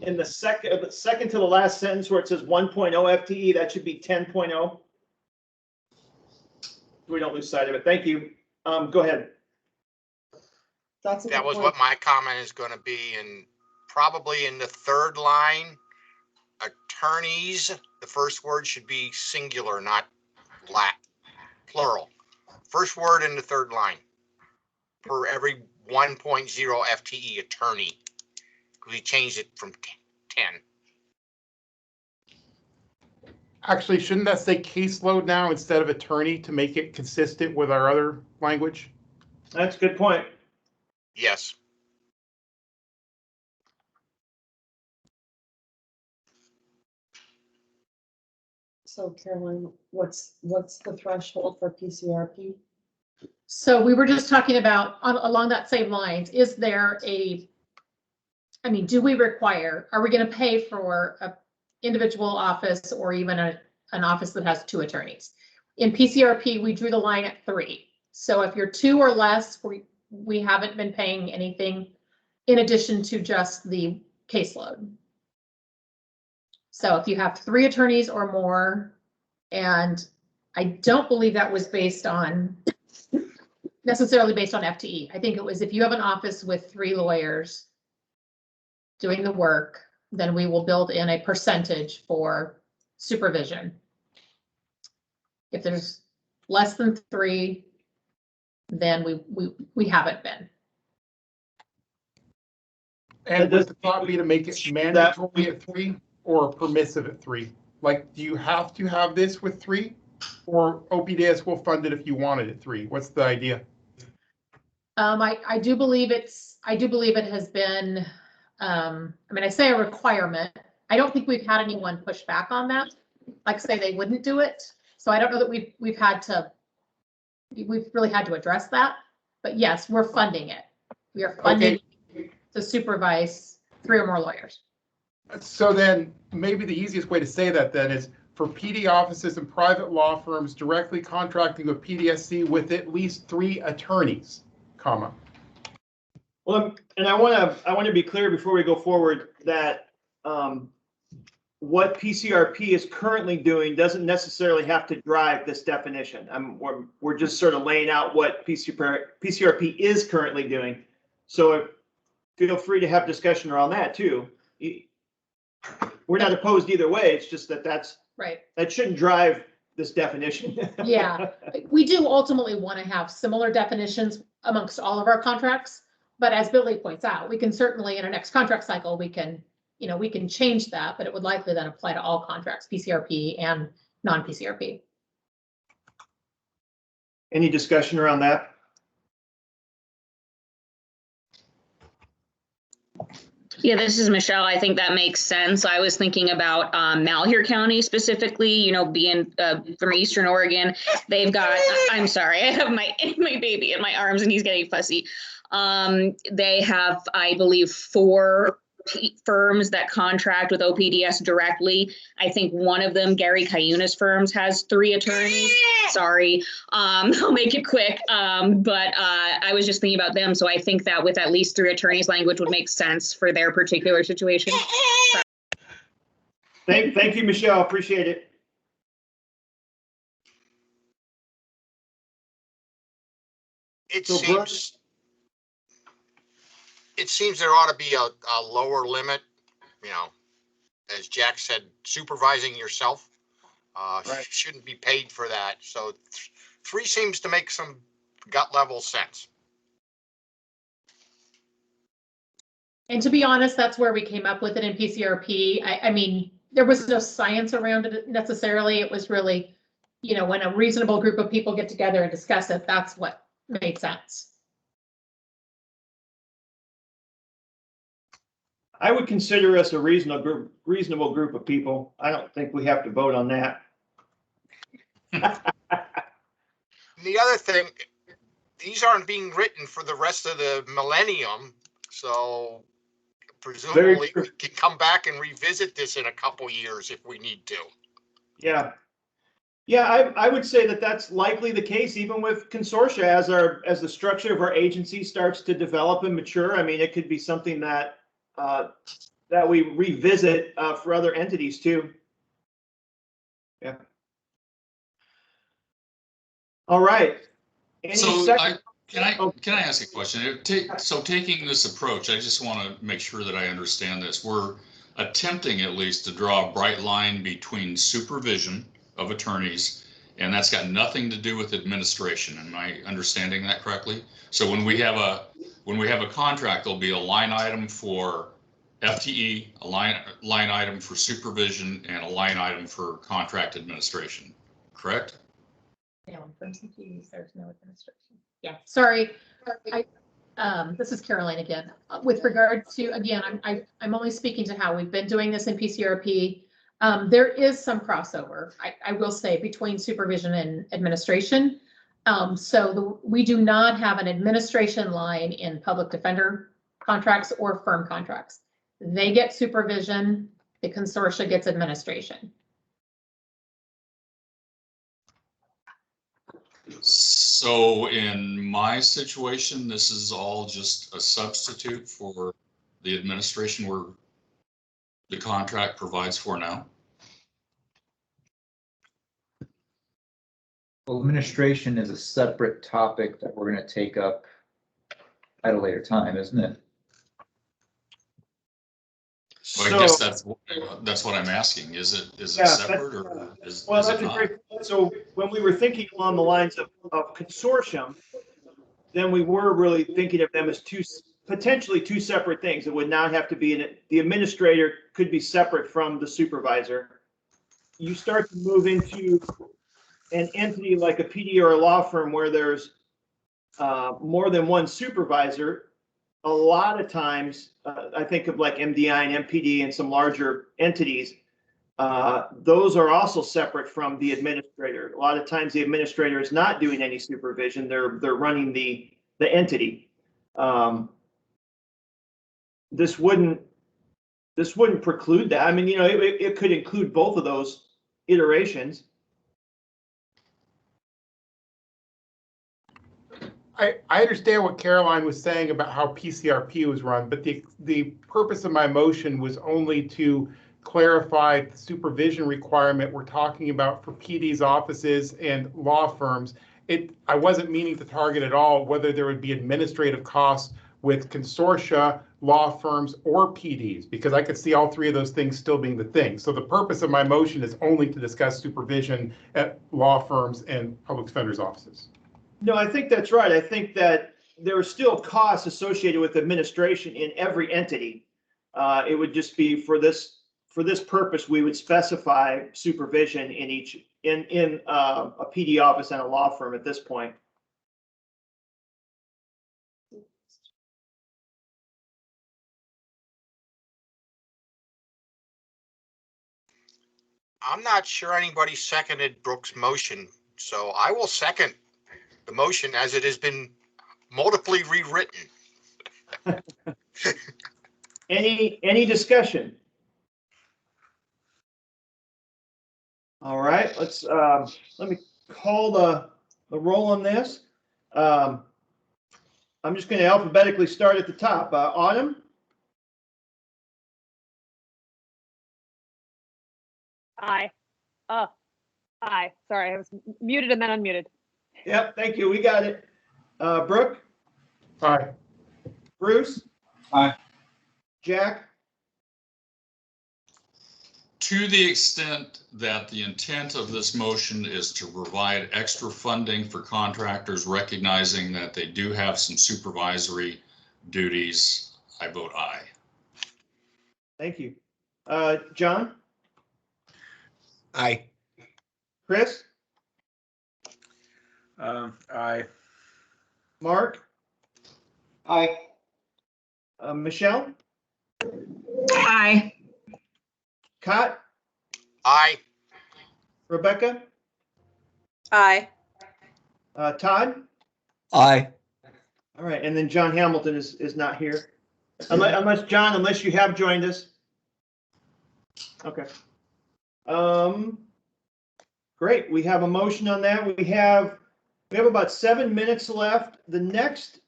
in the second to the last sentence where it says 1.0 FTE, that should be 10.0. We don't lose sight of it. Thank you. Go ahead. That was what my comment is going to be, and probably in the 3rd line, attorneys, the first word should be singular, not plural. First word in the 3rd line per every 1.0 FTE attorney. We changed it from 10. Actually, shouldn't that say caseload now instead of attorney to make it consistent with our other language? That's a good point. Yes. So Caroline, what's the threshold for PCRP? So we were just talking about along that same lines, is there do we require, are we going to pay for a individual office or even an office that has 2 attorneys? In PCRP, we drew the line at 3. So if you're 2 or less, we haven't been paying anything in addition to just the caseload. So if you have 3 attorneys or more, and I don't believe that was necessarily based on FTE. I think it was if you have an office with 3 lawyers doing the work, then we will build in a percentage for supervision. If there's less than 3, then we haven't been. And would the thought be to make it mandatory at 3 or permissive at 3? Like, do you have to have this with 3? Or OPDS will fund it if you wanted it 3? What's the idea? I do believe it has been, I mean, I say a requirement. I don't think we've had anyone push back on that, like say they wouldn't do it. So I don't know that we've really had to address that, but yes, we're funding it. We are funding to supervise 3 or more lawyers. So then maybe the easiest way to say that then is for PD offices and private law firms directly contracting with PDSC with at least 3 attorneys, comma. Well, and I want to be clear before we go forward that what PCRP is currently doing doesn't necessarily have to drive this definition. We're just sort of laying out what PCRP is currently doing. So feel free to have discussion around that too. We're not opposed either way. It's just that's right. That shouldn't drive this definition. Yeah, we do ultimately want to have similar definitions amongst all of our contracts. But as Billy points out, we can certainly in our next contract cycle, we can change that, but it would likely then apply to all contracts, PCRP and non-PCRP. Any discussion around that? Yeah, this is Michelle. I think that makes sense. I was thinking about Malheur County specifically, being from Eastern Oregon. They've got, I'm sorry, I have my baby in my arms and he's getting fussy. They have, I believe, 4 firms that contract with OPDS directly. I think one of them, Gary Cayuna's firms, has 3 attorneys. Sorry, I'll make it quick. But I was just thinking about them. So I think that with at least 3 attorneys language would make sense for their particular situation. Thank you, Michelle. Appreciate it. It seems there ought to be a lower limit, as Jack said, supervising yourself. Right. Shouldn't be paid for that. So 3 seems to make some gut level sense. And to be honest, that's where we came up with it in PCRP. I mean, there was no science around it necessarily. It was really, when a reasonable group of people get together and discuss it, that's what made sense. I would consider us a reasonable group of people. I don't think we have to vote on that. The other thing, these aren't being written for the rest of the millennium, so presumably we can come back and revisit this in a couple years if we need to. Yeah. I would say that that's likely the case, even with consortia as the structure of our agency starts to develop and mature. I mean, it could be something that we revisit for other entities too. Yeah. All right. Can I ask a question? So taking this approach, I just want to make sure that I understand this. We're attempting at least to draw a bright line between supervision of attorneys, and that's got nothing to do with administration. Am I understanding that correctly? So when we have a contract, there'll be a line item for FTE, a line item for supervision, and a line item for contract administration, correct? No, from CPs, there's no administration. Yeah, sorry. This is Caroline again. With regard to, again, I'm only speaking to how we've been doing this in PCRP. There is some crossover, I will say, between supervision and administration. We do not have an administration line in public defender contracts or firm contracts. They get supervision, the consortia gets administration. So in my situation, this is all just a substitute for the administration where the contract provides for now? Well, administration is a separate topic that we're going to take up at a later time, isn't it? Well, I guess that's what I'm asking. Is it separate or is well, is that's it a not? great point. So when we were thinking along the lines of consortium, then we were really thinking of them as potentially two separate things. It would not have to be the administrator could be separate from the supervisor. You start to move into an entity like a PD or a law firm where there's more than one supervisor, a lot of times, I think of like MDI and MPD and some larger entities, those are also separate from the administrator. A lot of times the administrator is not doing any supervision. They're running the entity. This wouldn't preclude that. I mean, you know, it could include both of those iterations. I understand what Caroline was saying about how PCRP was run, but the purpose of my motion was only to clarify the supervision requirement we're talking about for PD's offices and law firms. I wasn't meaning to target at all whether there would be administrative costs with consortia, law firms, or PDs, because I could see all three of those things still being the thing. So the purpose of my motion is only to discuss supervision at law firms and public defenders' offices. No, I think that's right. I think that there are still costs associated with administration in every entity. It would just be for this purpose, we would specify supervision in each in a PD office and a law firm at this point. I'm not sure anybody seconded Brooks' motion, so I will second the motion as it has been multiply rewritten. Any discussion? All right, let's let me call the roll on this. I'm just going to alphabetically start at the top. Autumn? Aye. Aye. Sorry, I was muted and then unmuted. Yep, thank you. We got it. Brooke? Aye. Bruce? Aye. Jack? To the extent that the intent of this motion is to provide extra funding for contractors, recognizing that they do have some supervisory duties, I vote aye. Thank you. John? Aye. Chris? Aye. Mark? Aye. Michelle? Aye. Cott? Aye. Rebecca? Aye. Todd? Aye. All right, and then John Hamilton is not here. Unless you have joined us. Okay. Great, we have a motion on that. We have about 7 minutes left. The next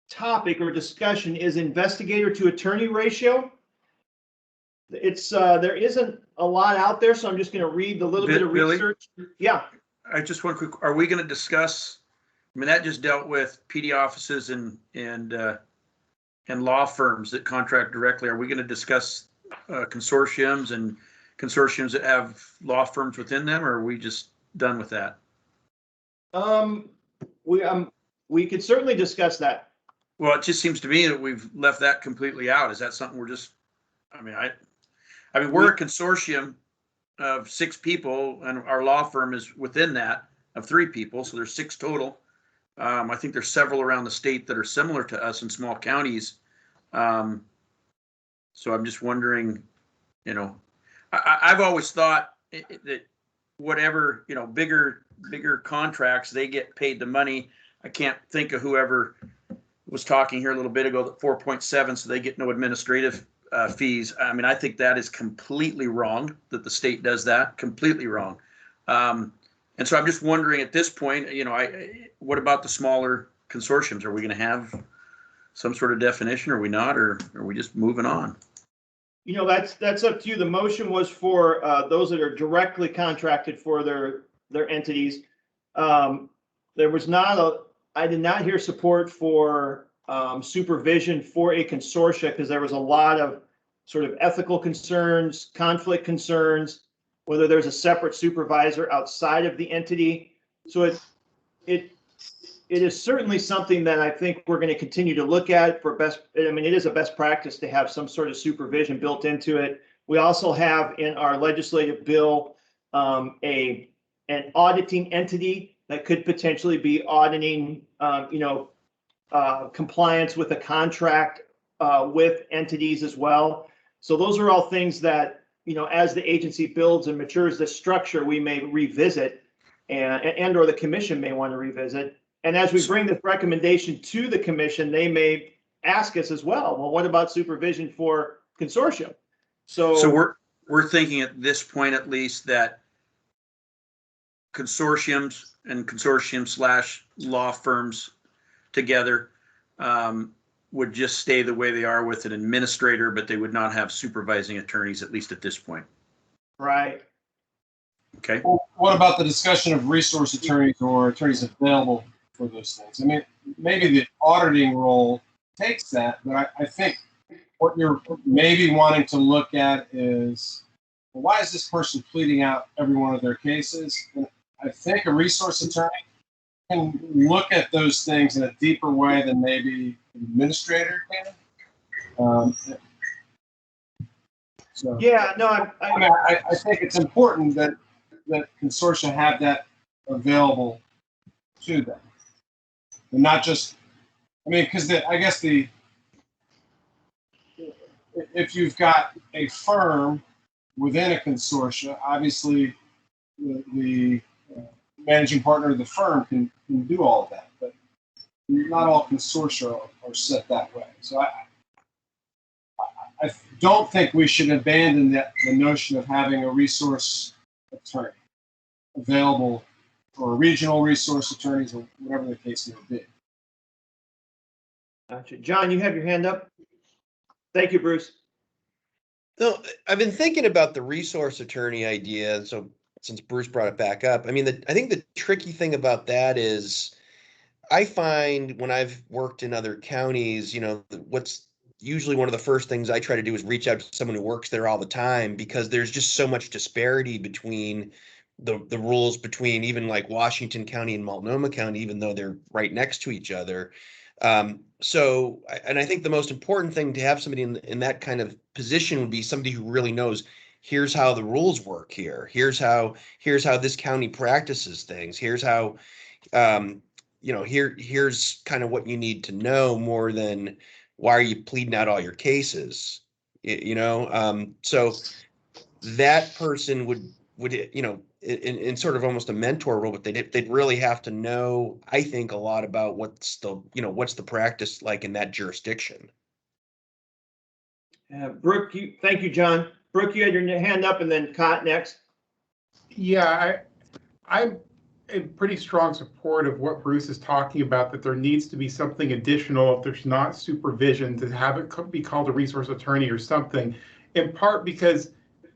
topic or discussion is investigator to attorney ratio. It's there isn't a lot out there, so I'm just going to read the little bit of Billy? research. Yeah. I just want quick, are we going to discuss, I mean, that just dealt with PD offices and law firms that contract directly. Are we going to discuss consortiums and consortiums that have law firms within them, or are we just done with that? We could certainly discuss that. Well, it just seems to me that we've left that completely out. Is that something we're just, I mean, we're a consortium of 6 people and our law firm is within that of 3 people. So there's 6 total. I think there's several around the state that are similar to us in small counties. So I'm just wondering, you know, I've always thought that whatever, you know, bigger contracts, they get paid the money. I can't think of whoever was talking here a little bit ago that 4.7, so they get no administrative fees. I mean, I think that is completely wrong that the state does that, completely wrong. And so I'm just wondering at this point, you know, what about the smaller consortiums? Are we going to have some sort of definition? Or are we not? Or are we just moving on? You know, that's up to you. The motion was for those that are directly contracted for their entities. There was I did not hear support for supervision for a consortia because there was a lot of sort of ethical concerns, conflict concerns, whether there's a separate supervisor outside of the entity. So it is certainly something that I think we're going to continue to look at for best. I mean, it is a best practice to have some sort of supervision built into it We also have in our legislative bill an auditing entity that could potentially be auditing, compliance with a contract with entities as well. So those are all things that, as the agency builds and matures the structure, we may revisit and or the commission may want to revisit. And as we bring this recommendation to the commission, they may ask us as well, what about supervision for consortium? So we're thinking at this point, at least, that consortiums and consortium/law firms together would just stay the way they are with an administrator, but they would not have supervising attorneys, at least at this point. Right. Okay. Well, what about the discussion of resource attorneys or attorneys available for those things? I mean, maybe the auditing role takes that, but I think what you're maybe wanting to look at is, well, why is this person pleading out every one of their cases? And I think a resource attorney can look at those things in a deeper way than maybe an administrator can. So yeah, no, I think it's important that consortia have that available to them, and not just. I mean, because I guess if you've got a firm within a consortia, obviously the managing partner of the firm can do all of that, but not all consortia are set that way. So I don't think we should abandon the notion of having a resource attorney available for regional resource attorneys or whatever the case may be. Gotcha. John, you have your hand up. Thank you, Bruce. No, I've been thinking about the resource attorney idea. So since Bruce brought it back up, I mean, I think the tricky thing about that is I find when I've worked in other counties, what's usually one of the first things I try to do is reach out to someone who works there all the time, because there's just so much disparity between the rules between even like Washington County and Multnomah County, even though they're right next to each other. And I think the most important thing to have somebody in that kind of position would be somebody who really knows, here's how the rules work here. Here's how this county practices things. Here's how, here's kind of what you need to know, more than why are you pleading out all your cases, so that person would, in sort of almost a mentor role, but they'd really have to know, I think, a lot about what's the practice like in that jurisdiction. Brooke, thank you, John. Brooke, you had your hand up, and then Cott next. Yeah, I'm in pretty strong support of what Bruce is talking about, that there needs to be something additional if there's not supervision, to have it be called a resource attorney or something, in part because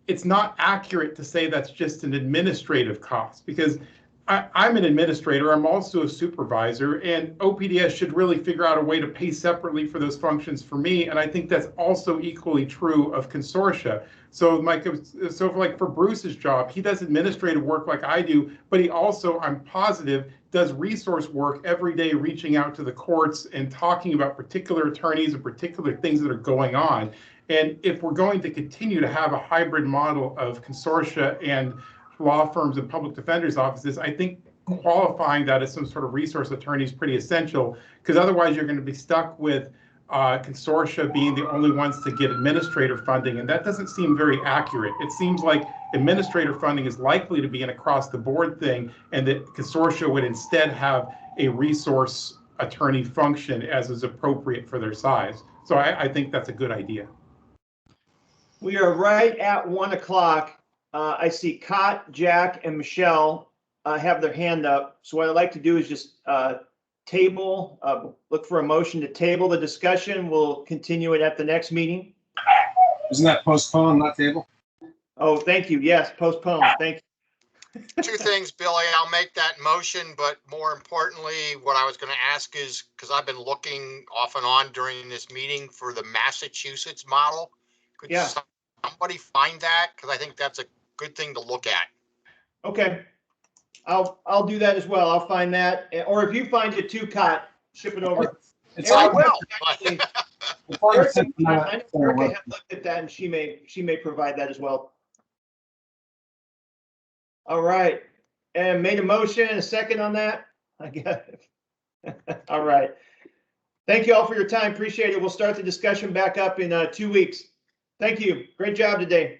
it's not accurate to say that's just an administrative cost, because I'm an administrator, I'm also a supervisor, and OPDS should really figure out a way to pay separately for those functions for me, and I think that's also equally true of consortia. So for Bruce's job, he does administrative work like I do, but he also, I'm positive, does resource work every day, reaching out to the courts and talking about particular attorneys and particular things that are going on. And if we're going to continue to have a hybrid model of consortia and law firms and public defenders' offices, I think qualifying that as some sort of resource attorney is pretty essential, because otherwise you're going to be stuck with consortia being the only ones to get administrator funding, and that doesn't seem very accurate. It seems like administrator funding is likely to be an across-the-board thing, and that consortia would instead have a resource attorney function as is appropriate for their size. So I think that's a good idea. We are right at 1 o'clock. I see Cott, Jack, and Michelle have their hand up. So what I'd like to do is just look for a motion to table the discussion. We'll continue it at the next meeting. Isn't that postpone, not table? Oh, thank you. Yes, postpone. Thank you. Two things, Billy. I'll make that motion, but more importantly, what I was going to ask is, because I've been looking off and on during this meeting for the Massachusetts model. Could somebody find that? Because I think that's a good thing to look at. Okay. I'll do that as well. I'll find that. Or if you find it too, Cott, ship it over. I will. Erica, I know Erica had looked at that, and she may provide that as well. All right, and made a motion and a second on that. I got it. All right. Thank you all for your time. Appreciate it. We'll start the discussion back up in 2 weeks. Thank you. Great job today.